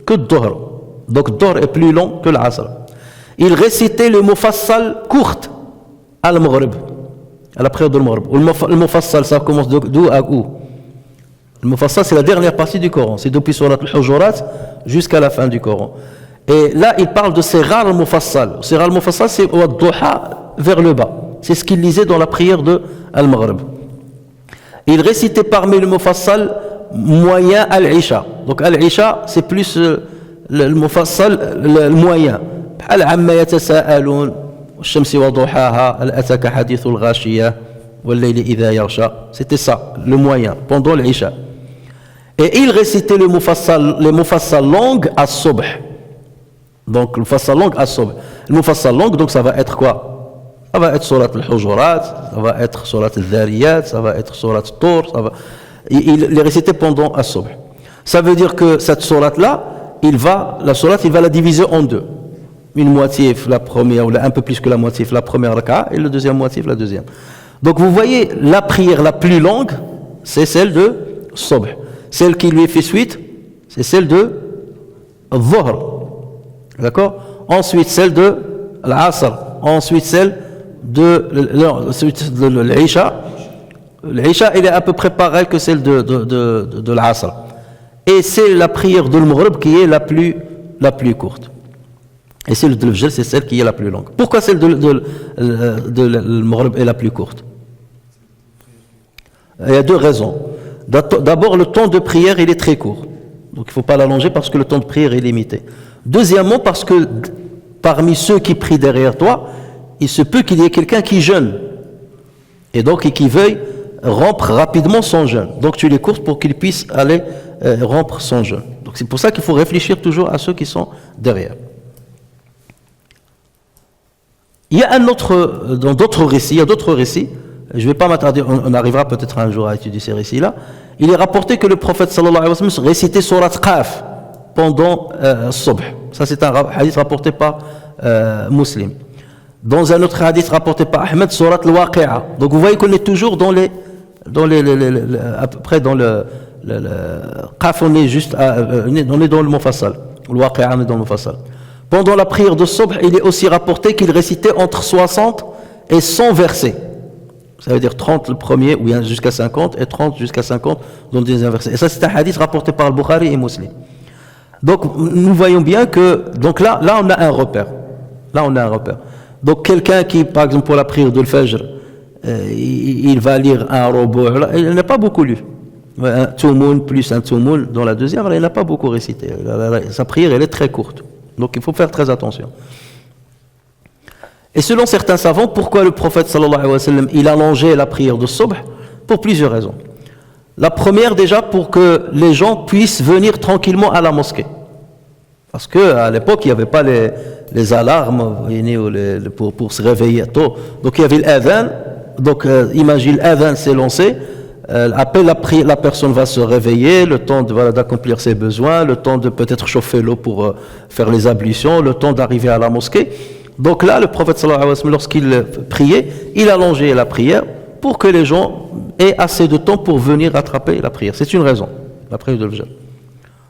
Dhuhr. Donc Dhuhr est plus long que l'Asr. Il récitait le Mufassal courte à l'Maghrib, à la prière de l'Maghrib. Le Mufassal, ça commence d'où à où? Le Mufassal, c'est la dernière partie du Coran. C'est depuis Surat al-Hujurat jusqu'à la fin du Coran. Et là, il parle de Sirar al-Mufassal. Sirar al-Mufassal, c'est au Duha vers le bas. C'est ce qu'il lisait dans la prière de Al-Maghrib. Il récitait parmi le Mufassal moyen Al-Isha. Donc Al-Isha, c'est plus le Mufassal, le moyen. Al-Amma yatasa'alun, Shamsi wa duhaha, Al-Ataka hadithul ghashiyah, Wal-Layli idha yarsha. C'était ça, le moyen, pendant l'Isha. Et il récitait les Mufassal longues à Subh. Donc le Mufassal long à Subh. Le Mufassal long, donc ça va être quoi? Ça va être Surat al-Hujurat, ça va être Surat al-Dhariyat, ça va être Surat al-Tur. Il les récitait pendant As-Subh. Ça veut dire que cette Surat-là, il va la diviser en 2. Une moitié, la première, ou un peu plus que la moitié, la première rak'a, et la deuxième moitié, la deuxième. Donc vous voyez, la prière la plus longue, c'est celle de Subh. Celle qui lui fait suite, c'est celle de Dhuhr. D'accord? Ensuite, celle de l'Asr. Ensuite, celle de l'Isha. L'Isha, elle est à peu près pareille que celle de l'Asr. Et c'est la prière de l'Maghrib qui est la plus courte. Et celle de l'Fajr, c'est celle qui est la plus longue. Pourquoi celle de l'Maghrib est la plus courte? Il y a 2 raisons. D'abord, le temps de prière, il est très court. Donc il ne faut pas l'allonger parce que le temps de prière est limité. Deuxièmement, parce que parmi ceux qui prient derrière toi, il se peut qu'il y ait quelqu'un qui jeûne. Et donc qui veuille rompre rapidement son jeûne. Donc tu les courses pour qu'il puisse aller rompre son jeûne. Donc c'est pour ça qu'il faut réfléchir toujours à ceux qui sont derrière. Il y a dans d'autres récits, je ne vais pas m'attarder, on arrivera peut-être un jour à étudier ces récits-là. Il est rapporté que le prophète sallallahu alayhi wa sallam récitait Surat Qaf pendant Subh. Ça c'est un hadith rapporté par Muslim. Dans un autre hadith rapporté par Ahmed, Surat Al-Waqi'a. Donc vous voyez qu'on est toujours à peu près dans le Qaf, on est juste, on est dans le Mufassal. Al-Waqi'a, on est dans le Mufassal. Pendant la prière de Subh, il est aussi rapporté qu'il récitait entre 60 et 100 versets. Ça veut dire 30 le premier, ou bien jusqu'à 50, et 30 jusqu'à 50 dans le deuxième verset. Et ça, c'est un hadith rapporté par Al-Bukhari et Muslim. Donc, nous voyons bien que, donc là, on a un repère. Donc, quelqu'un qui, par exemple, pour la prière de l'Fajr, il va lire un rubu', il n'a pas beaucoup lu. Un tumoun plus un tumoun dans la deuxième, il n'a pas beaucoup récité. Sa prière, elle est très courte. Donc il faut faire très attention. Et selon certains savants, pourquoi le prophète sallallahu alayhi wa sallam, il allongeait la prière de Subh? Pour plusieurs raisons. La première, déjà, pour que les gens puissent venir tranquillement à la mosquée. Parce qu'à l'époque, il n'y avait pas les alarmes pour se réveiller tôt. Donc il y avait l'adhan. Donc imagine, l'adhan s'est lancé. Après la personne va se réveiller, le temps d'accomplir ses besoins, le temps de peut-être chauffer l'eau pour faire les ablutions, le temps d'arriver à la mosquée. Donc là, le prophète sallallahu alayhi wa sallam, lorsqu'il priait, il allongeait la prière pour que les gens aient assez de temps pour venir rattraper la prière. C'est une raison, la prière de l'Fajr.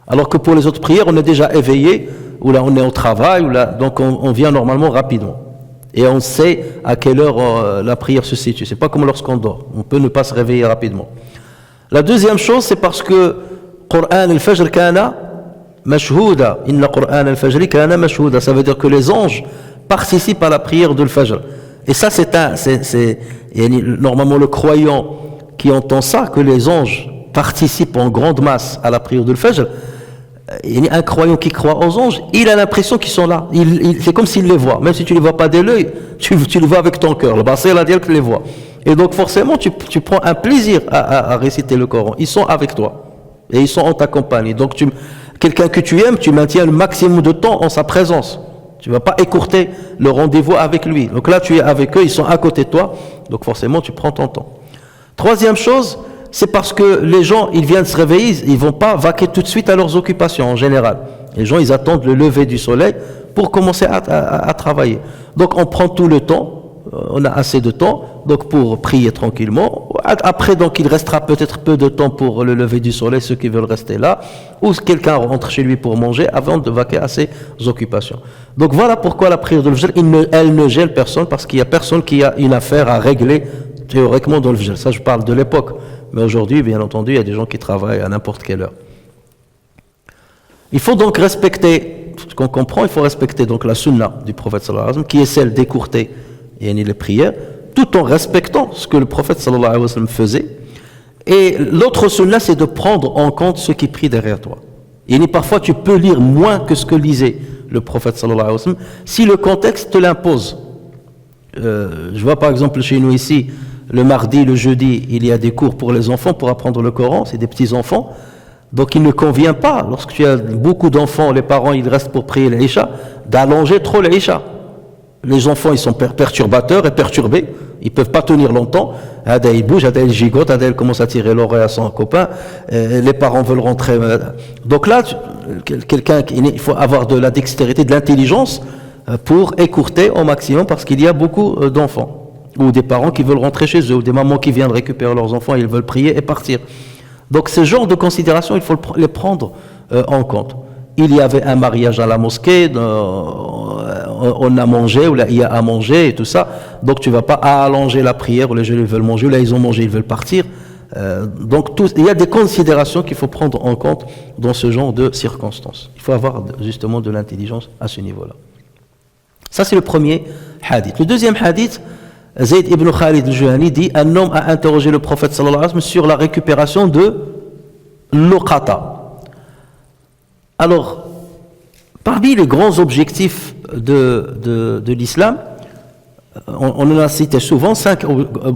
Alors que pour les autres prières, on est déjà éveillé, ou là on est au travail, ou là, donc on vient normalement rapidement. Et on sait à quelle heure la prière se situe. C'est pas comme lorsqu'on dort. On peut ne pas se réveiller rapidement. La deuxième chose, c'est parce que Qur'an al-Fajr kana mashhouda. Inna Qur'an al-Fajr kana mashhouda. Ça veut dire que les anges participent à la prière de l'Fajr. Et ça, c'est normalement le croyant qui entend ça, que les anges participent en grande masse à la prière de l'Fajr. Un croyant qui croit aux anges, il a l'impression qu'ils sont là. C'est comme s'il les voit. Même si tu ne les vois pas de l'œil, tu les vois avec ton cœur. Le basé, la dire que les voit. Et donc forcément, tu prends un plaisir à réciter le Coran. Ils sont avec toi. Et ils sont en ta compagnie. Donc quelqu'un que tu aimes, tu maintiens le maximum de temps en sa présence. Tu ne vas pas écourter le rendez-vous avec lui. Donc là, tu es avec eux, ils sont à côté de toi. Donc forcément, tu prends ton temps. Troisième chose, c'est parce que les gens, ils viennent se réveiller, ils ne vont pas vaquer tout de suite à leurs occupations en général. Les gens, ils attendent le lever du soleil pour commencer à travailler. Donc on prend tout le temps, on a assez de temps donc pour prier tranquillement. Après, donc il restera peut-être peu de temps pour le lever du soleil, ceux qui veulent rester là, ou quelqu'un rentre chez lui pour manger avant de vaquer à ses occupations. Donc voilà pourquoi la prière de l'Fajr, elle ne gêne personne, parce qu'il n'y a personne qui a une affaire à régler théoriquement dans le Fajr. Ça, je parle de l'époque. Mais aujourd'hui, bien entendu, il y a des gens qui travaillent à n'importe quelle heure. Il faut donc respecter, ce qu'on comprend, il faut respecter donc la sunna du prophète sallallahu alayhi wa sallam, qui est celle d'écourter les prières, tout en respectant ce que le prophète sallallahu alayhi wa sallam faisait. Et l'autre sunna, c'est de prendre en compte ceux qui prient derrière toi. Et parfois, tu peux lire moins que ce que lisait le prophète sallallahu alayhi wa sallam, si le contexte te l'impose. Je vois par exemple chez nous ici, le mardi, le jeudi, il y a des cours pour les enfants pour apprendre le Coran, c'est des petits enfants. Donc il ne convient pas, lorsque tu as beaucoup d'enfants, les parents ils restent pour prier l'Isha, d'allonger trop l'Isha. Les enfants ils sont perturbateurs et perturbés, ils ne peuvent pas tenir longtemps. Ada il bouge, Ada il gigote, Ada il commence à tirer l'oreille à son copain, les parents veulent rentrer. Donc là, il faut avoir de la dextérité, de l'intelligence pour écourter au maximum, parce qu'il y a beaucoup d'enfants. Ou des parents qui veulent rentrer chez eux, ou des mamans qui viennent récupérer leurs enfants, ils veulent prier et partir. Donc ce genre de considération, il faut les prendre en compte. Il y avait un mariage à la mosquée, on a mangé, ou là il y a à manger et tout ça, donc tu ne vas pas allonger la prière, ou les gens ils veulent manger, ou là ils ont mangé, ils veulent partir. Donc il y a des considérations qu'il faut prendre en compte dans ce genre de circonstances. Il faut avoir justement de l'intelligence à ce niveau-là. Ça c'est le premier hadith. Le deuxième hadith, Zayd ibn Khalid al-Juhani dit: un homme a interrogé le prophète sallallahu alayhi wa sallam sur la récupération de l'uqata. Alors, parmi les grands objectifs de l'islam, on en a cité souvent 5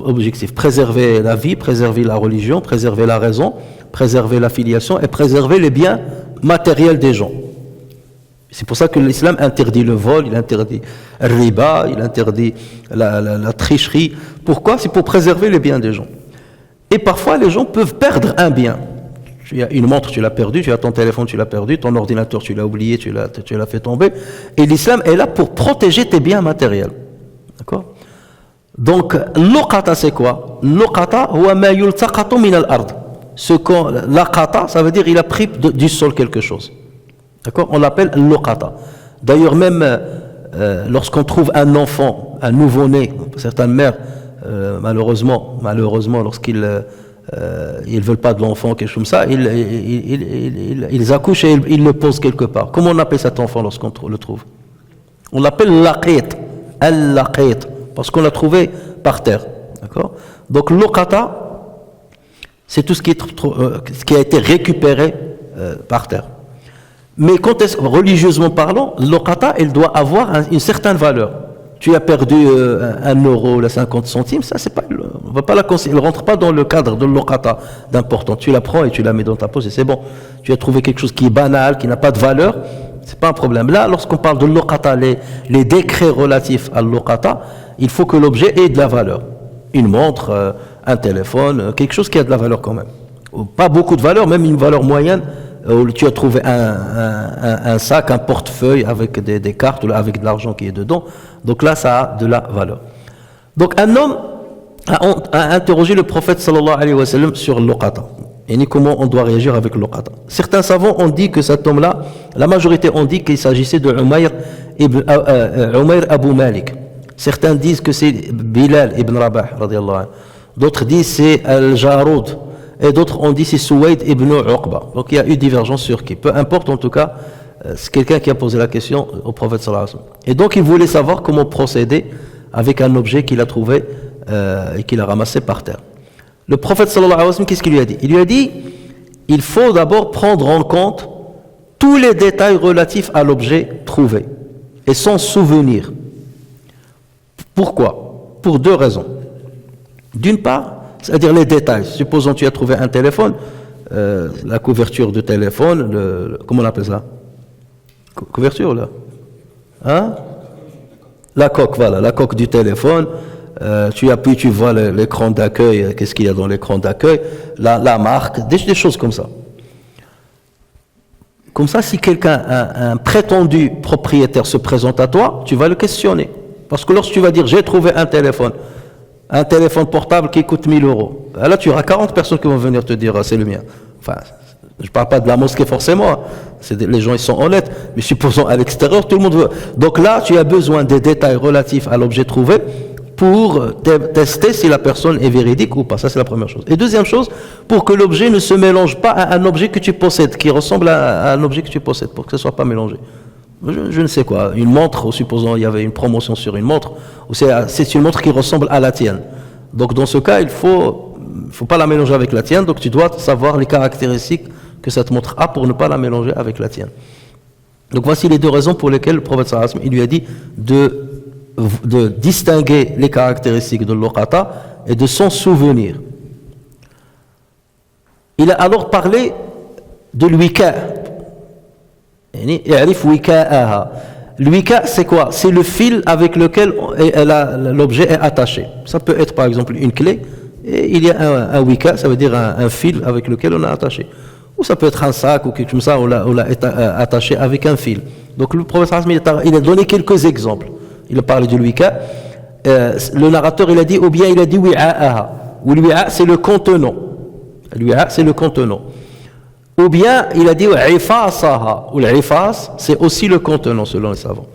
objectifs: préserver la vie, préserver la religion, préserver la raison, préserver la filiation et préserver les biens matériels des gens. C'est pour ça que l'islam interdit le vol, il interdit le riba, il interdit la tricherie. Pourquoi? C'est pour préserver les biens des gens. Et parfois, les gens peuvent perdre un bien. Tu as une montre, tu l'as perdue, tu as ton téléphone, tu l'as perdu, ton ordinateur, tu l'as oublié, tu l'as fait tomber. Et l'islam est là pour protéger tes biens matériels. D'accord? Donc, l'uqata, c'est quoi? L'uqata, huwa ma yultaqatu min al-ard. L'aqata, ça veut dire il a pris du sol quelque chose. D'accord? On l'appelle l'uqata. D'ailleurs, même lorsqu'on trouve un enfant, un nouveau-né, certaines mères, malheureusement, lorsqu'ils ne veulent pas de l'enfant, quelque chose comme ça, ils accouchent et ils le posent quelque part. Comment on appelle cet enfant lorsqu'on le trouve? On l'appelle laqit, al-laqit, parce qu'on l'a trouvé par terre. D'accord? Donc l'uqata, c'est tout ce qui a été récupéré par terre. Mais religieusement parlant, l'uqata, elle doit avoir une certaine valeur. tu as perdu 1 euro, la 50 centimes, ça c'est pas, on va pas la considérer, elle rentre pas dans le cadre de l'oqata d'important. Tu la prends et tu la mets dans ta poche et c'est bon. Tu as trouvé quelque chose qui est banal, qui n'a pas de valeur, c'est pas un problème. Là, lorsqu'on parle de l'oqata, les décrets relatifs à l'oqata, il faut que l'objet ait de la valeur. Une montre, un téléphone, quelque chose qui a de la valeur quand même. Pas beaucoup de valeur, même une valeur moyenne, où tu as trouvé un sac, un portefeuille avec des cartes, avec de l'argent qui est dedans. Donc là, ça a de la valeur. Donc un homme a interrogé le prophète sallallahu alayhi wa sallam sur l'oqata. Et comment on doit réagir avec l'oqata. Certains savants ont dit que cet homme-là, la majorité ont dit qu'il s'agissait de Umayr Abu Malik. Certains disent que c'est Bilal ibn Rabah, radiallahu anhu. D'autres disent c'est Al-Jaroud. Et d'autres ont dit c'est Souaïd ibn Uqba. Donc il y a eu divergence sur qui. Peu importe en tout cas, c'est quelqu'un qui a posé la question au prophète sallallahu alayhi wa sallam. Et donc il voulait savoir comment procéder avec un objet qu'il a trouvé et qu'il a ramassé par terre. Le prophète sallallahu alayhi wa sallam, qu'est-ce qu'il lui a dit? Il lui a dit, il faut d'abord prendre en compte tous les détails relatifs à l'objet trouvé et s'en souvenir. Pourquoi? Pour 2 raisons. D'une part, c'est-à-dire les détails. Supposons que tu as trouvé un téléphone, la couverture du téléphone, comment on appelle ça? Couverture, là? Hein? La coque, voilà, la coque du téléphone. Tu appuies, tu vois l'écran d'accueil, qu'est-ce qu'il y a dans l'écran d'accueil, la marque, des choses comme ça. Comme ça, si quelqu'un, un prétendu propriétaire se présente à toi, tu vas le questionner. Parce que lorsque tu vas dire, j'ai trouvé un téléphone portable qui coûte 1000 euros, là tu auras 40 personnes qui vont venir te dire, c'est le mien. Enfin, je ne parle pas de la mosquée forcément, les gens ils sont honnêtes, mais supposons à l'extérieur, tout le monde veut. Donc là, tu as besoin des détails relatifs à l'objet trouvé pour tester si la personne est véridique ou pas. Ça, c'est la première chose. Et deuxième chose, pour que l'objet ne se mélange pas à un objet que tu possèdes, qui ressemble à un objet que tu possèdes, pour que ce ne soit pas mélangé. Je ne sais quoi, une montre, ou supposons il y avait une promotion sur une montre, ou c'est une montre qui ressemble à la tienne. Donc dans ce cas, il faut pas la mélanger avec la tienne, donc tu dois savoir les caractéristiques que cette montre a pour ne pas la mélanger avec la tienne. Donc voici les 2 raisons pour lesquelles le prophète sallallahu alayhi wa sallam, il lui a dit de distinguer les caractéristiques de l'oqata et de s'en souvenir. Il a alors parlé de l'wika. L'wika, c'est quoi? C'est le fil avec lequel l'objet est attaché. Ça peut être par exemple une clé, et il y a un wika, ça veut dire un fil avec lequel on est attaché. Ou ça peut être un sac ou quelque chose comme ça, on l'a attaché avec un fil. Donc le prophète il a donné quelques exemples. Il a parlé du wika. Le narrateur il a dit, ou bien il a dit wi'a'aha. Ou l'wi'a c'est le contenant. L'wi'a c'est le contenant. Ou bien il a dit ifasaha. Ou l'ifas c'est aussi le contenant selon les savants.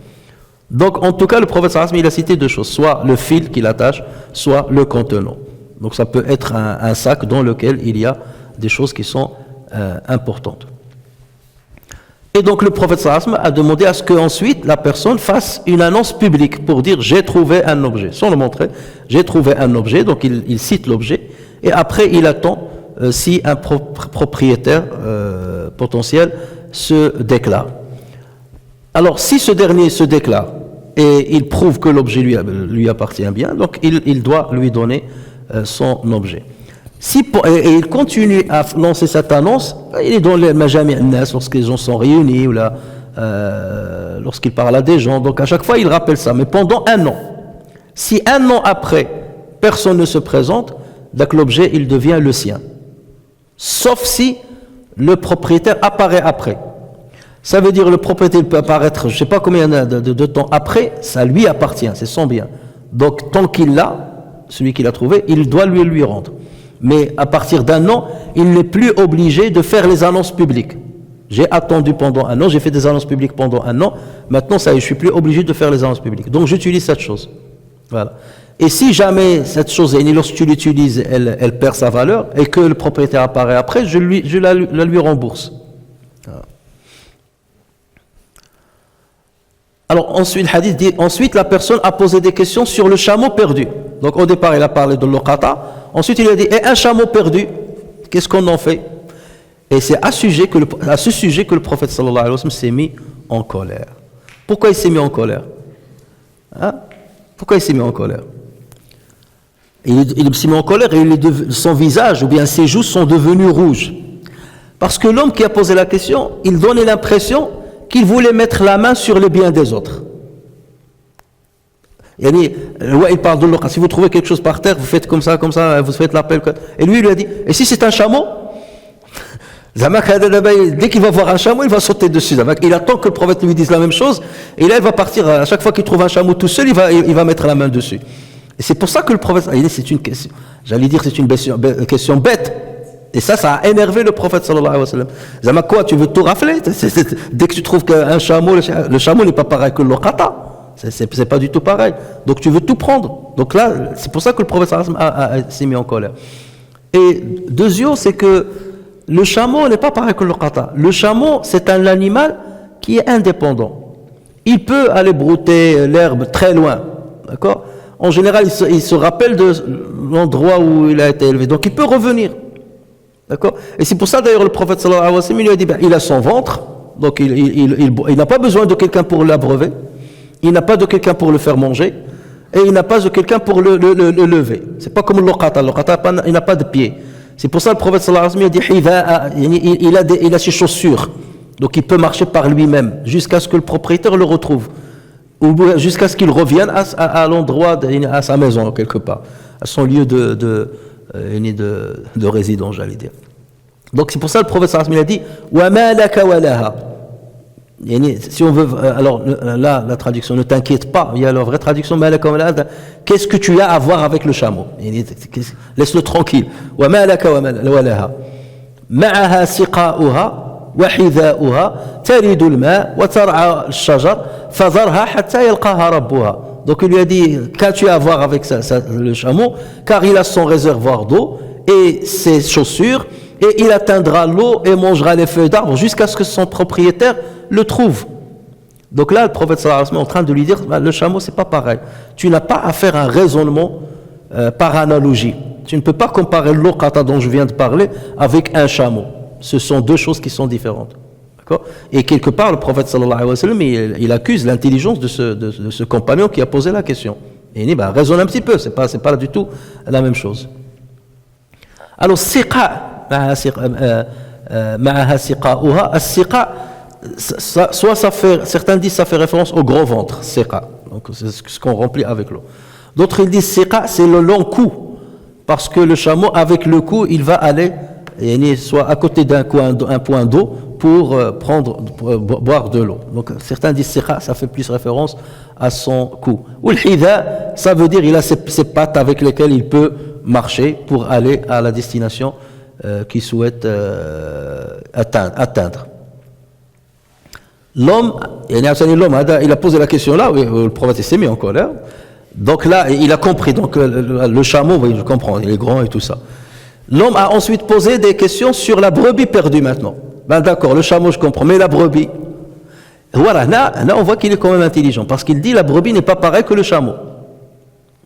Donc en tout cas le prophète sallallahu alayhi wa sallam il a cité 2 choses, soit le fil qui l'attache, soit le contenant. Donc ça peut être un sac dans lequel il y a des choses qui sont importantes. Et donc le prophète sallallahu alayhi wa sallam a demandé à ce qu'ensuite la personne fasse une annonce publique pour dire j'ai trouvé un objet, sans le montrer, j'ai trouvé un objet, donc il cite l'objet, et après il attend si un propriétaire potentiel se déclare. Alors si ce dernier se déclare et il prouve que l'objet lui appartient bien, donc il doit lui donner son objet. Et il continue à lancer cette annonce, il est dans les majami' an-nas lorsque les gens sont réunis ou là, lorsqu'il parle à des gens, donc à chaque fois il rappelle ça, mais pendant 1 an. Si 1 an après personne ne se présente, donc l'objet il devient le sien, sauf si le propriétaire apparaît après. Ça veut dire le propriétaire peut apparaître, je ne sais pas combien de temps après, ça lui appartient, c'est son bien. Donc tant qu'il l'a, celui qui l'a trouvé, il doit lui rendre. Mais à partir d'1 an, il n'est plus obligé de faire les annonces publiques. J'ai attendu pendant 1 an, j'ai fait des annonces publiques pendant 1 an, maintenant ça y est, je ne suis plus obligé de faire les annonces publiques. Donc j'utilise cette chose. Voilà. Et si jamais cette chose, lorsque tu l'utilises, elle perd sa valeur, et que le propriétaire apparaît après, je la lui rembourse. Voilà. Alors ensuite, le hadith dit, ensuite la personne a posé des questions sur le chameau perdu. Donc au départ il a parlé de l'oqata, ensuite il a dit, et un chameau perdu, qu'est-ce qu'on en fait? Et c'est à ce sujet que le prophète sallallahu alayhi wa sallam s'est mis en colère. Pourquoi il s'est mis en colère? Pourquoi il s'est mis en colère? Il s'est mis en colère et son visage ou bien ses joues sont devenues rouges. Parce que l'homme qui a posé la question, il donnait l'impression qu'il voulait mettre la main sur le bien des autres. Il parle de l'oqa. Si vous trouvez quelque chose par terre, vous faites comme ça, vous faites l'appel. Et lui, il lui a dit, et si c'est un chameau? Dès qu'il va voir un chameau, il va sauter dessus. Il attend que le prophète lui dise la même chose. Et là, il va partir. À chaque fois qu'il trouve un chameau tout seul, il va mettre la main dessus. Et c'est pour ça que le prophète, c'est une question, j'allais dire, c'est une question bête. Et ça a énervé le prophète sallallahu alayhi wa sallam. Zama quoi, tu veux tout rafler? Dès que tu trouves qu'un chameau, le chameau n'est pas pareil que l'oqata. C'est pas du tout pareil. Donc tu veux tout prendre. Donc là, c'est pour ça que le prophète sallallahu alayhi wa sallam s'est mis en colère. Et deuxièmement, c'est que le chameau n'est pas pareil que l'oqata. Le chameau, c'est un animal qui est indépendant. Il peut aller brouter l'herbe très loin. D'accord? En général, il se rappelle de l'endroit où il a été élevé. Donc il peut revenir. D'accord? Et c'est pour ça d'ailleurs le prophète sallallahu alayhi wa sallam lui a dit, il a son ventre, donc il n'a pas besoin de quelqu'un pour l'abreuver, il n'a pas de quelqu'un pour le faire manger, et il n'a pas de quelqu'un pour le lever. C'est pas comme l'oqata, il n'a pas de pied. C'est pour ça le prophète sallallahu alayhi wa sallam a dit, il a ses chaussures, donc il peut marcher par lui-même, jusqu'à ce que le propriétaire le retrouve, ou jusqu'à ce qu'il revienne à l'endroit, à sa maison quelque part, à son lieu de résidence, j'allais dire. Donc c'est pour ça le prophète sallallahu alayhi wa sallam a dit wa ma laka wa laha. Si on veut, alors là la traduction, ne t'inquiète pas, il y a la vraie traduction, ma laka wa laha, qu'est-ce que tu as à voir avec le chameau? Laisse-le tranquille. Wa ma laka wa laha ma'aha siqa'uha wa hidha'uha taridu al-ma' wa tar'a al-shajar fadharha hatta yalqaha rabbuha. Donc il lui a dit, qu'as-tu à voir avec le chameau? Car il a son réservoir d'eau et ses chaussures, et il atteindra l'eau et mangera les feuilles d'arbre jusqu'à ce que son propriétaire le trouve. Donc là, le prophète sallallahu alayhi wa sallam est en train de lui dire, le chameau, c'est pas pareil. Tu n'as pas à faire un raisonnement par analogie. Tu ne peux pas comparer l'oqata dont je viens de parler avec un chameau. Ce sont deux choses qui sont différentes. Et quelque part, le prophète sallallahu alayhi wa sallam, il accuse l'intelligence de ce compagnon qui a posé la question. Et il dit, raisonne un petit peu, c'est pas du tout la même chose. Alors, siqa, ma'aha siqa'uha, as-siqa, soit ça fait, certains disent ça fait référence au gros ventre, siqa, donc c'est ce qu'on remplit avec l'eau. D'autres ils disent siqa, c'est le long cou, parce que le chameau, avec le cou, il va aller, soit à côté d'un point d'eau, pour boire de l'eau. Donc certains disent siqa, ça fait plus référence à son cou. Ou l'hidha, ça veut dire il a ses pattes avec lesquelles il peut marcher pour aller à la destination qu'il souhaite atteindre. L'homme, il a posé la question là, le prophète s'est mis en colère. Donc là, il a compris. Donc le chameau, oui, je comprends, il est grand et tout ça. L'homme a ensuite posé des questions sur la brebis perdue maintenant. D'accord, le chameau, je comprends, mais la brebis. Voilà, là on voit qu'il est quand même intelligent, parce qu'il dit la brebis n'est pas pareille que le chameau.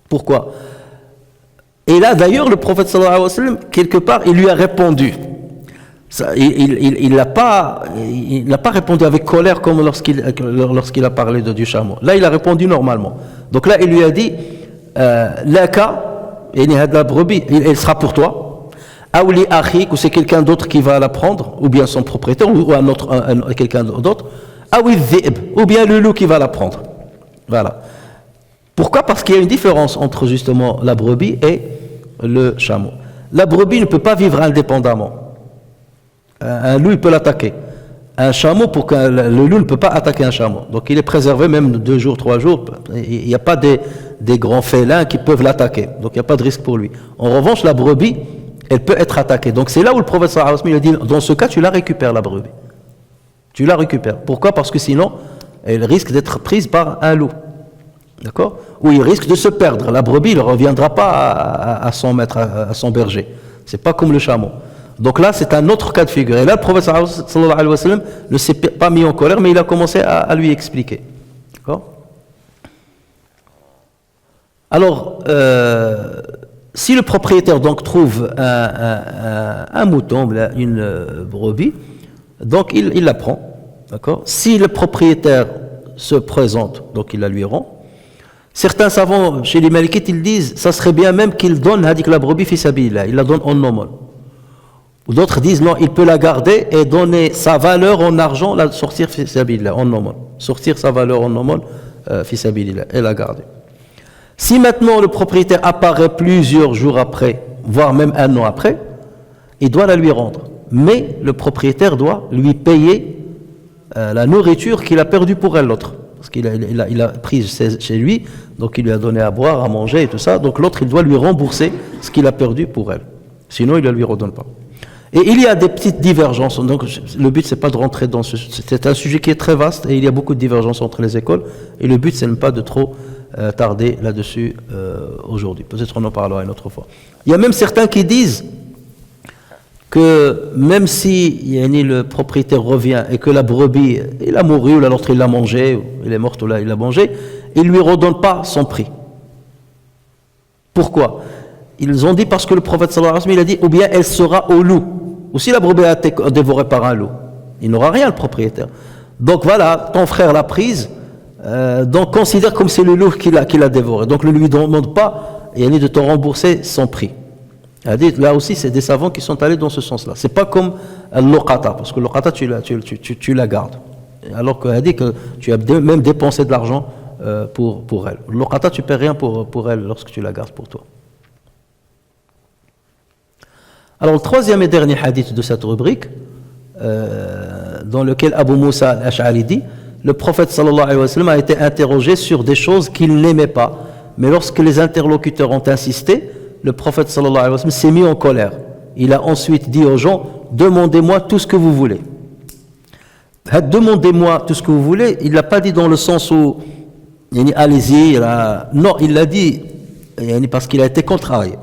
Pourquoi? Et là, d'ailleurs, le prophète sallallahu alayhi wa sallam, quelque part, il lui a répondu. Il n'a pas répondu avec colère comme lorsqu'il a parlé du chameau. Là, il a répondu normalement. Donc là, il lui a dit, laka, la brebis, elle sera pour toi. Aouli akhik, ou c'est quelqu'un d'autre qui va la prendre, ou bien son propriétaire, ou quelqu'un d'autre. Aoui dhib, ou bien le loup qui va la prendre. Voilà. Pourquoi? Parce qu'il y a une différence entre justement la brebis et le chameau. La brebis ne peut pas vivre indépendamment. Un loup, il peut l'attaquer. Un chameau, le loup ne peut pas attaquer un chameau. Donc il est préservé même 2 jours, 3 jours. Il n'y a pas des grands félins qui peuvent l'attaquer. Donc il n'y a pas de risque pour lui. En revanche, la brebis, elle peut être attaquée. Donc c'est là où le prophète sallallahu alayhi wa sallam dit, dans ce cas, tu la récupères, la brebis. Tu la récupères. Pourquoi? Parce que sinon, elle risque d'être prise par un loup. D'accord? Ou il risque de se perdre. La brebis ne reviendra pas à son maître, à son berger. C'est pas comme le chameau. Donc là, c'est un autre cas de figure. Et là, le prophète sallallahu alayhi wa sallam ne s'est pas mis en colère, mais il a commencé à lui expliquer. D'accord? Alors, si le propriétaire donc trouve un mouton, une brebis, donc il la prend. D'accord? Si le propriétaire se présente, donc il la lui rend. Certains savants chez les Malikites, ils disent, ça serait bien même qu'il donne hadik la brebis fi sabilillah, il la donne en aumône. Ou d'autres disent, non, il peut la garder et donner sa valeur en argent, la sortir fi sabilillah, en aumône. Sortir sa valeur en aumône fi sabilillah, et la garder. Si maintenant le propriétaire apparaît plusieurs jours après, voire même un an après, il doit la lui rendre. Mais le propriétaire doit lui payer la nourriture qu'il a perdue pour elle, l'autre. Parce qu'il a pris chez lui, donc il lui a donné à boire, à manger et tout ça. Donc l'autre, il doit lui rembourser ce qu'il a perdu pour elle. Sinon, il ne lui redonne pas. Et il y a des petites divergences. Donc le but, c'est pas de rentrer dans ce... C'est un sujet qui est très vaste et il y a beaucoup de divergences entre les écoles. Et le but, c'est ne pas de trop tarder là-dessus aujourd'hui. Peut-être on en parlera une autre fois. Il y a même certains qui disent que même si le propriétaire revient et que la brebis, il a mouru, ou l'autre il l'a mangé, ou il est mort, ou là il l'a mangé, il ne lui redonne pas son prix. Pourquoi? Ils ont dit parce que le prophète sallallahu alayhi wa sallam, il a dit, ou bien elle sera au loup. Ou si la brebis a été dévorée par un loup, il n'aura rien le propriétaire. Donc voilà, ton frère l'a prise, donc considère comme c'est le loup qui l'a dévoré. Donc ne lui demande pas, de te rembourser son prix. Là aussi, c'est des savants qui sont allés dans ce sens-là. C'est pas comme l'oqata, parce que l'oqata, tu la gardes. Alors qu'elle dit que tu as même dépensé de l'argent pour elle. L'oqata, tu ne paies rien pour elle lorsque tu la gardes pour toi. Alors, le troisième et dernier hadith de cette rubrique, dans lequel Abu Moussa al-Ash'ari dit, le prophète sallallahu alayhi wa sallam a été interrogé sur des choses qu'il n'aimait pas. Mais lorsque les interlocuteurs ont insisté, le prophète sallallahu alayhi wa sallam s'est mis en colère. Il a ensuite dit aux gens, demandez-moi tout ce que vous voulez. Demandez-moi tout ce que vous voulez, il ne l'a pas dit dans le sens où, allez-y, non, il l'a dit parce qu'il a été contrarié.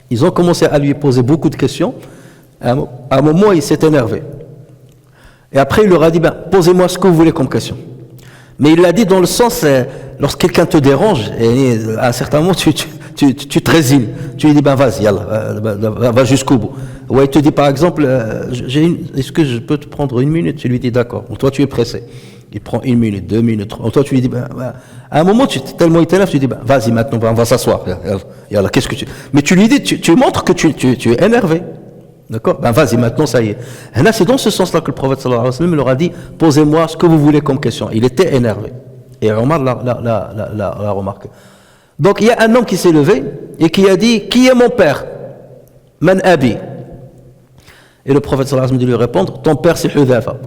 Ils ont commencé à lui poser beaucoup de questions. À un moment, il s'est énervé. Et après, il leur a dit, posez-moi ce que vous voulez comme question. Mais il l'a dit dans le sens, lorsque quelqu'un te dérange, et à un certain moment, tu te résignes. Tu lui dis, vas-y, va jusqu'au bout. Ou il te dit, par exemple, est-ce que je peux te prendre 1 minute? Tu lui dis, d'accord. Ou toi, tu es pressé. Il prend 1 minute, 2 minutes, 3. Ou toi, tu lui dis, à un moment, tellement il t'énerve, tu lui dis, vas-y, maintenant, on va s'asseoir. Qu'est-ce que tu... Mais tu lui dis, tu montres que tu es énervé. D'accord? Vas-y, maintenant, ça y est. Et là, c'est dans ce sens-là que le prophète sallallahu alayhi wa sallam leur a dit, posez-moi ce que vous voulez comme question. Il était énervé. Et Omar l'a remarqué. Donc, il y a un homme qui s'est levé et qui a dit, qui est mon père? Man abi. Et le prophète sallallahu alayhi wa sallam dit lui répondre, ton père c'est Hudhafa.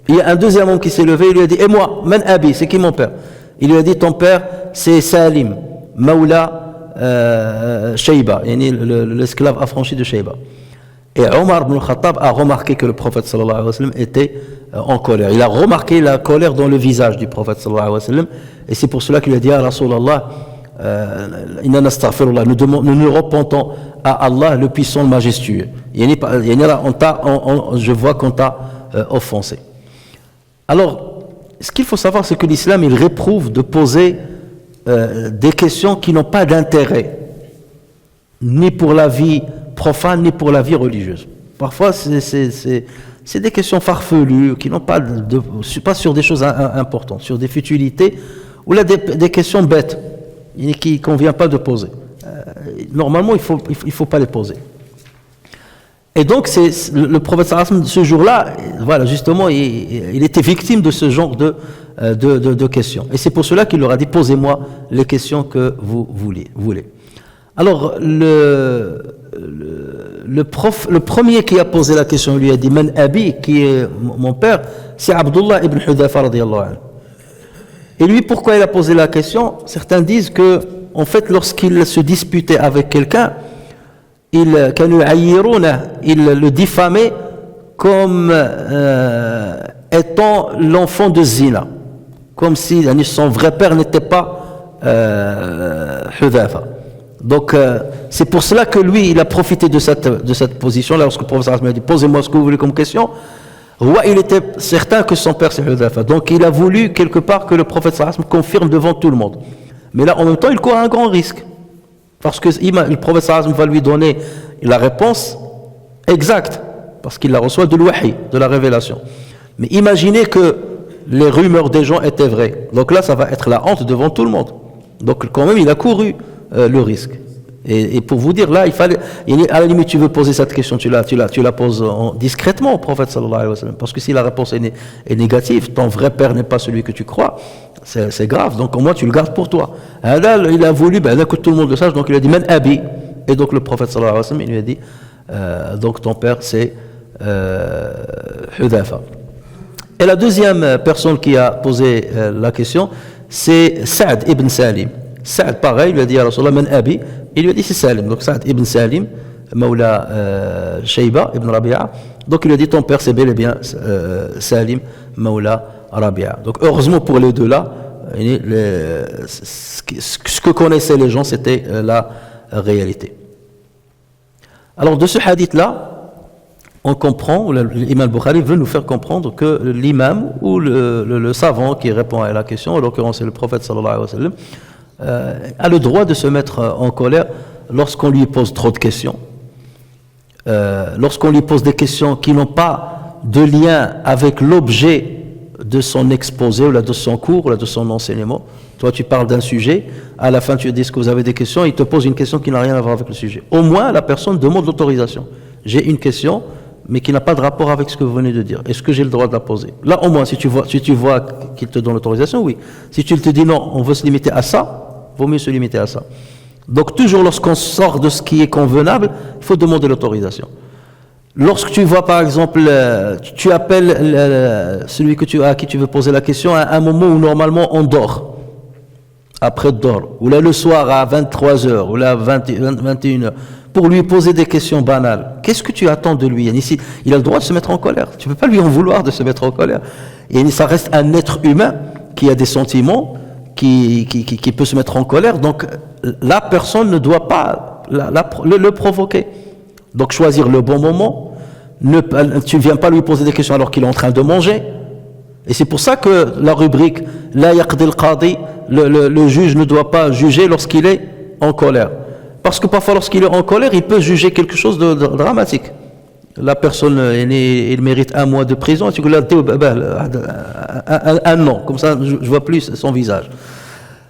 Il y a un deuxième homme qui s'est levé et lui a dit, et moi? Man abi, c'est qui mon père? Il lui a dit, ton père c'est Salim, Mawla Shayba, l'esclave affranchi de Shayba. Et Omar ibn al-Khattab a remarqué que le prophète sallallahu alayhi wa sallam était en colère. Il a remarqué la colère dans le visage du prophète sallallahu alayhi wa sallam. Et c'est pour cela qu'il a dit à Rasulallah, inna nastaghfirullah, nous nous repentons à Allah le puissant, le majestueux. Je vois qu'on t'a offensé. Alors, ce qu'il faut savoir, c'est que l'islam, il réprouve de poser des questions qui n'ont pas d'intérêt, ni pour la vie profane, ni pour la vie religieuse. Parfois, c'est des questions farfelues, qui n'ont pas sur des choses importantes, sur des futilités, ou là, des questions bêtes, qui ne convient pas de poser. Normalement, il faut pas les poser. Et donc, le prophète sallallahu alayhi wa sallam, ce jour-là, voilà, justement, il était victime de ce genre de questions. Et c'est pour cela qu'il leur a dit, posez-moi les questions que vous voulez. Alors, le premier qui a posé la question, lui a dit, Man abi, qui est mon père, c'est Abdullah ibn Hudhafa radiyallahu anhu. Et lui, pourquoi il a posé la question? Certains disent que, en fait, lorsqu'il se disputait avec quelqu'un, il le diffamait comme étant l'enfant de Zina, comme si son vrai père n'était pas Hudhafa. Donc c'est pour cela que lui, il a profité de cette position-là, lorsque le prophète a dit, posez-moi ce que vous voulez comme question. Il était certain que son père c'est Hudhafa. Donc il a voulu quelque part que le prophète confirme devant tout le monde. Mais là, en même temps, il court un grand risque. Parce que le prophète va lui donner la réponse exacte, parce qu'il la reçoit de l'wahi, de la révélation. Mais imaginez que les rumeurs des gens étaient vraies. Donc là, ça va être la honte devant tout le monde. Donc quand même, il a couru le risque. Et pour vous dire, là, il fallait, à la limite, tu veux poser cette question, tu la poses discrètement au prophète sallallahu alayhi wa sallam. Parce que si la réponse est négative, ton vrai père n'est pas celui que tu crois, c'est grave. Donc au moins, tu le gardes pour toi. Et là, il a voulu, que tout le monde le sache, donc il a dit, Man abi. Et donc le prophète sallallahu alayhi wa sallam, il lui a dit, donc ton père, c'est Hudhafa. Et la deuxième personne qui a posé la question, c'est Sa'd ibn Salim. Sa'd, pareil, il lui a dit à Rasulallah, Man abi. Il lui a dit c'est Salim. Donc Sa'd ibn Salim, Mawla Shayba ibn Rabi'a. Donc il lui a dit ton père c'est bel et bien Salim, Mawla Rabi'a. Donc heureusement pour les deux là, ce que connaissaient les gens c'était la réalité. Alors de ce hadith là, on comprend, l'imam Bukhari veut nous faire comprendre que l'imam ou le savant qui répond à la question, en l'occurrence c'est le prophète sallallahu alayhi wa sallam, a le droit de se mettre en colère lorsqu'on lui pose trop de questions, lorsqu'on lui pose des questions qui n'ont pas de lien avec l'objet de son exposé ou de son cours ou de son enseignement. Toi tu parles d'un sujet, à la fin tu dis est-ce que vous avez des questions, il te pose une question qui n'a rien à voir avec le sujet. Au moins la personne demande l'autorisation. J'ai une question mais qui n'a pas de rapport avec ce que vous venez de dire. Est-ce que j'ai le droit de la poser? Là au moins si tu vois qu'il te donne l'autorisation, oui. Si tu te dis non, on veut se limiter à ça, vaut mieux se limiter à ça. Donc toujours lorsqu'on sort de ce qui est convenable, il faut demander l'autorisation. Lorsque tu vois par exemple, tu appelles celui à qui tu veux poser la question à un moment où normalement on dort, après dort, ou là le soir à 23h, ou là à 21h, pour lui poser des questions banales, qu'est-ce que tu attends de lui? Ici, il a le droit de se mettre en colère, tu ne peux pas lui en vouloir de se mettre en colère. Et ça reste un être humain qui a des sentiments, qui peut se mettre en colère, donc la personne ne doit pas le provoquer. Donc choisir le bon moment, tu ne viens pas lui poser des questions alors qu'il est en train de manger. Et c'est pour ça que la rubrique La yaqdi al-qadi, le juge ne doit pas juger lorsqu'il est en colère. Parce que parfois lorsqu'il est en colère, il peut juger quelque chose de dramatique. La personne, il mérite 1 mois de prison, et tu dis un an, comme ça je ne vois plus son visage.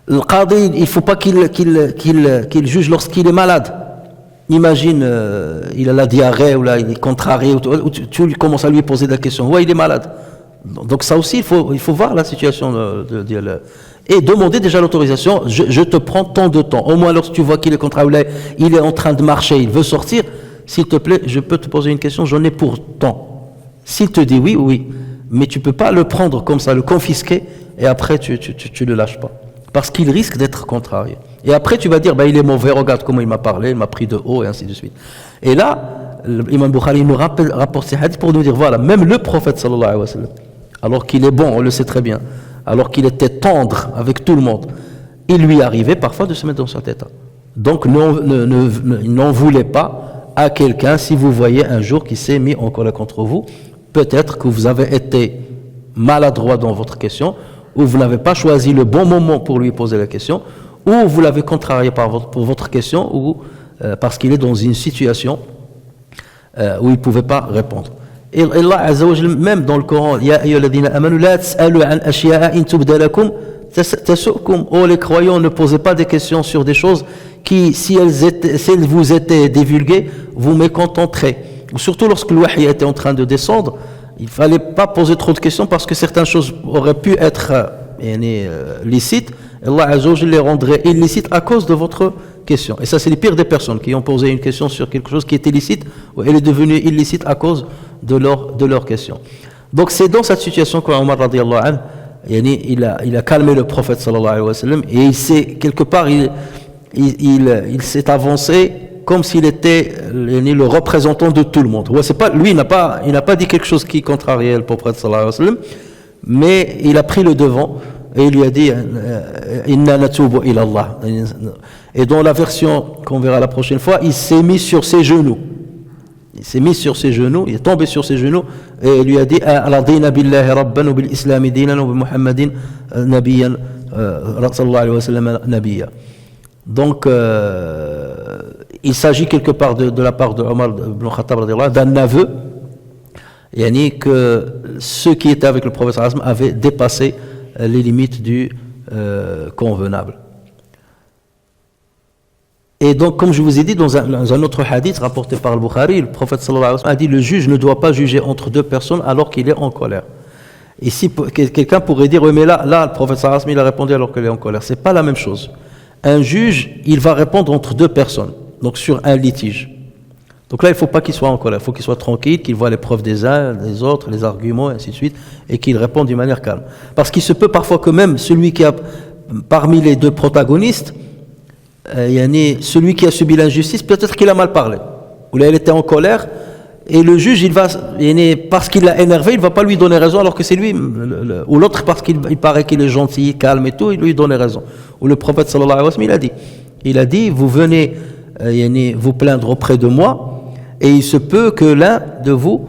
Le qadi, il ne faut pas qu'il juge lorsqu'il est malade. Imagine, il a la diarrhée, ou là, il est contrarié, ou tu commences à lui poser des questions. Ouais, il est malade. Donc ça aussi, il faut voir la situation et demander déjà l'autorisation. Je te prends tant de temps. Au moins, lorsque tu vois qu'il est contrarié, il est en train de marcher, il veut sortir, s'il te plaît, je peux te poser une question, j'en ai pour tant. S'il te dit oui, oui. Mais tu ne peux pas le prendre comme ça, le confisquer, et après tu le lâches pas. Parce qu'il risque d'être contrarié. Et après tu vas dire, il est mauvais, regarde comment il m'a parlé, il m'a pris de haut, et ainsi de suite. Et là, l'imam Bukhari nous rapporte ces hadiths pour nous dire, voilà, même le prophète sallallahu alayhi wa sallam, alors qu'il est bon, on le sait très bien, alors qu'il était tendre avec tout le monde, il lui arrivait parfois de se mettre dans cet état. Donc n'en voulez pas à quelqu'un, si vous voyez un jour qui s'est mis en colère contre vous, peut-être que vous avez été maladroit dans votre question, ou vous n'avez pas choisi le bon moment pour lui poser la question, ou vous l'avez contrarié pour votre question, ou parce qu'il est dans une situation où il ne pouvait pas répondre. Et Allah Azza wa Jal, même dans le Coran, Ya ayyuhalladhina amanu la tas'alu an ashiya'a in tubda lakum tasu'kum. Oh les croyants, ne posez pas des questions sur des choses qui, si elles vous étaient divulguées, vous mécontenteraient. Surtout lorsque le wahy était en train de descendre, il ne fallait pas poser trop de questions parce que certaines choses auraient pu être licites. Allah Azza wa Jal les rendrait illicites à cause de votre question. Et ça, c'est les pires des personnes qui ont posé une question sur quelque chose qui était licite, ou elle est devenue illicite à cause de leur question. Donc c'est dans cette situation qu'Omar radiyallahu anhu, il a calmé le prophète sallallahu alayhi wa sallam, et il s'est, quelque part, il s'est avancé comme s'il était le représentant de tout le monde. Ouais, c'est pas, lui, il n'a pas dit quelque chose qui contrariait le prophète sallallahu alayhi wa sallam, mais il a pris le devant et il lui a dit Inna natubu ila Allah. Et dans la version qu'on verra la prochaine fois, il s'est mis sur ses genoux. Il s'est mis sur ses genoux, il est tombé sur ses genoux et il lui a dit Aladina billahi rabban wa bil islami dinan wa bi Muhammadin nabiyyan sallallahu alayhi wa sallam nabiyya. Donc il s'agit quelque part de la part de Omar ibn Khattab d'un aveu, que ceux qui étaient avec le prophète avaient dépassé les limites du convenable. Et donc, comme je vous ai dit, dans un autre hadith rapporté par le Bukhari, le prophète sallallahu alayhi wa sallam a dit le juge ne doit pas juger entre deux personnes alors qu'il est en colère. Ici, quelqu'un pourrait dire oui, mais là, le prophète sallallahu alayhi wa sallam il a répondu alors qu'il est en colère. C'est pas la même chose. Un juge, il va répondre entre deux personnes, donc sur un litige. Donc là, il ne faut pas qu'il soit en colère, il faut qu'il soit tranquille, qu'il voit les preuves des uns, des autres, les arguments, et ainsi de suite, et qu'il réponde d'une manière calme. Parce qu'il se peut parfois que même celui qui a, parmi les deux protagonistes, celui qui a subi l'injustice, peut-être qu'il a mal parlé, ou là il était en colère, et le juge, parce qu'il l'a énervé, il ne va pas lui donner raison alors que c'est lui, ou l'autre parce qu'il paraît qu'il est gentil, calme et tout, il lui donne raison. Ou le prophète sallallahu alayhi wa sallam, il a dit, vous venez vous plaindre auprès de moi, et il se peut que l'un de vous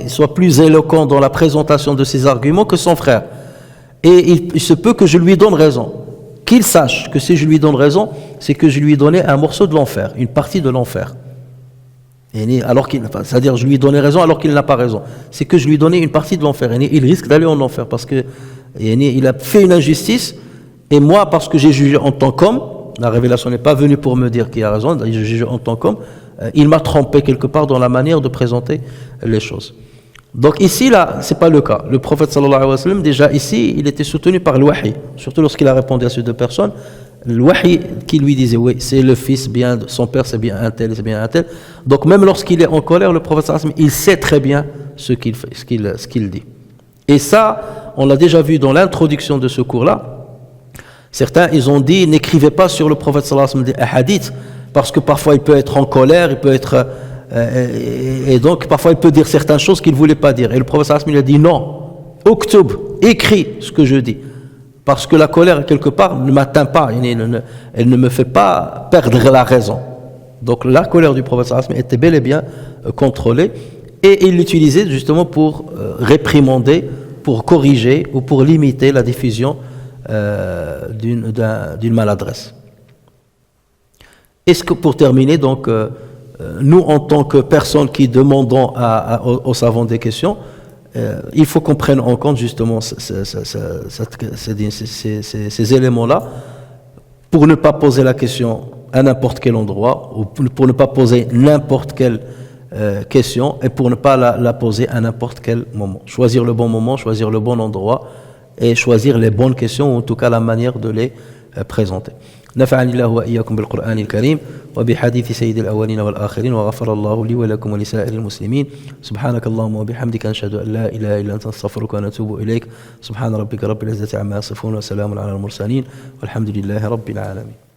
soit plus éloquent dans la présentation de ses arguments que son frère. Et il se peut que je lui donne raison. Qu'il sache que si je lui donne raison, c'est que je lui ai donné un morceau de l'enfer, une partie de l'enfer. C'est-à-dire je lui ai donné raison alors qu'il n'a pas raison. C'est que je lui ai donné une partie de l'enfer. Il risque d'aller en enfer parce que il a fait une injustice, et moi, parce que j'ai jugé en tant qu'homme, la révélation n'est pas venue pour me dire qu'il a raison, j'ai jugé en tant qu'homme, il m'a trompé quelque part dans la manière de présenter les choses. Donc ici, là, c'est pas le cas. Le prophète sallallahu alayhi wa sallam, déjà ici, il était soutenu par le wahi, surtout lorsqu'il a répondu à ces deux personnes. Le wahi qui lui disait, oui, c'est le fils, bien, son père c'est bien un tel, c'est bien un tel. Donc même lorsqu'il est en colère, le prophète sallallahu alayhi wa sallam, il sait très bien ce qu'il fait, ce qu'il dit. Et ça, on l'a déjà vu dans l'introduction de ce cours-là. Certains, ils ont dit, n'écrivez pas sur le prophète sallallahu alayhi wa sallam des hadiths, parce que parfois il peut être en colère, il peut être... et donc parfois il peut dire certaines choses qu'il ne voulait pas dire, et le prophète sallallahu alayhi wa sallam il a dit non, uktub, écris ce que je dis, parce que la colère quelque part ne m'atteint pas, elle ne me fait pas perdre la raison. Donc la colère du prophète sallallahu alayhi wa sallam était bel et bien contrôlée, et il l'utilisait justement pour réprimander, pour corriger ou pour limiter la diffusion d'une maladresse. Est-ce que pour terminer donc nous, en tant que personnes qui demandons aux savants des questions, il faut qu'on prenne en compte justement ces éléments-là pour ne pas poser la question à n'importe quel endroit, ou pour ne pas poser n'importe quelle question, et pour ne pas la poser à n'importe quel moment. Choisir le bon moment, choisir le bon endroit, et choisir les bonnes questions, ou en tout cas la manière de les présenter. نفعني الله وإياكم بالقرآن الكريم وبحديث سيد الأولين والآخرين وغفر الله لي ولكم ولسائر المسلمين سبحانك اللهم وبحمدك أنشهد أن لا إله إلا أنت نستغفرك ونتوب إليك سبحان ربك رب العزة عما يصفون وسلام على المرسلين والحمد لله رب العالمين.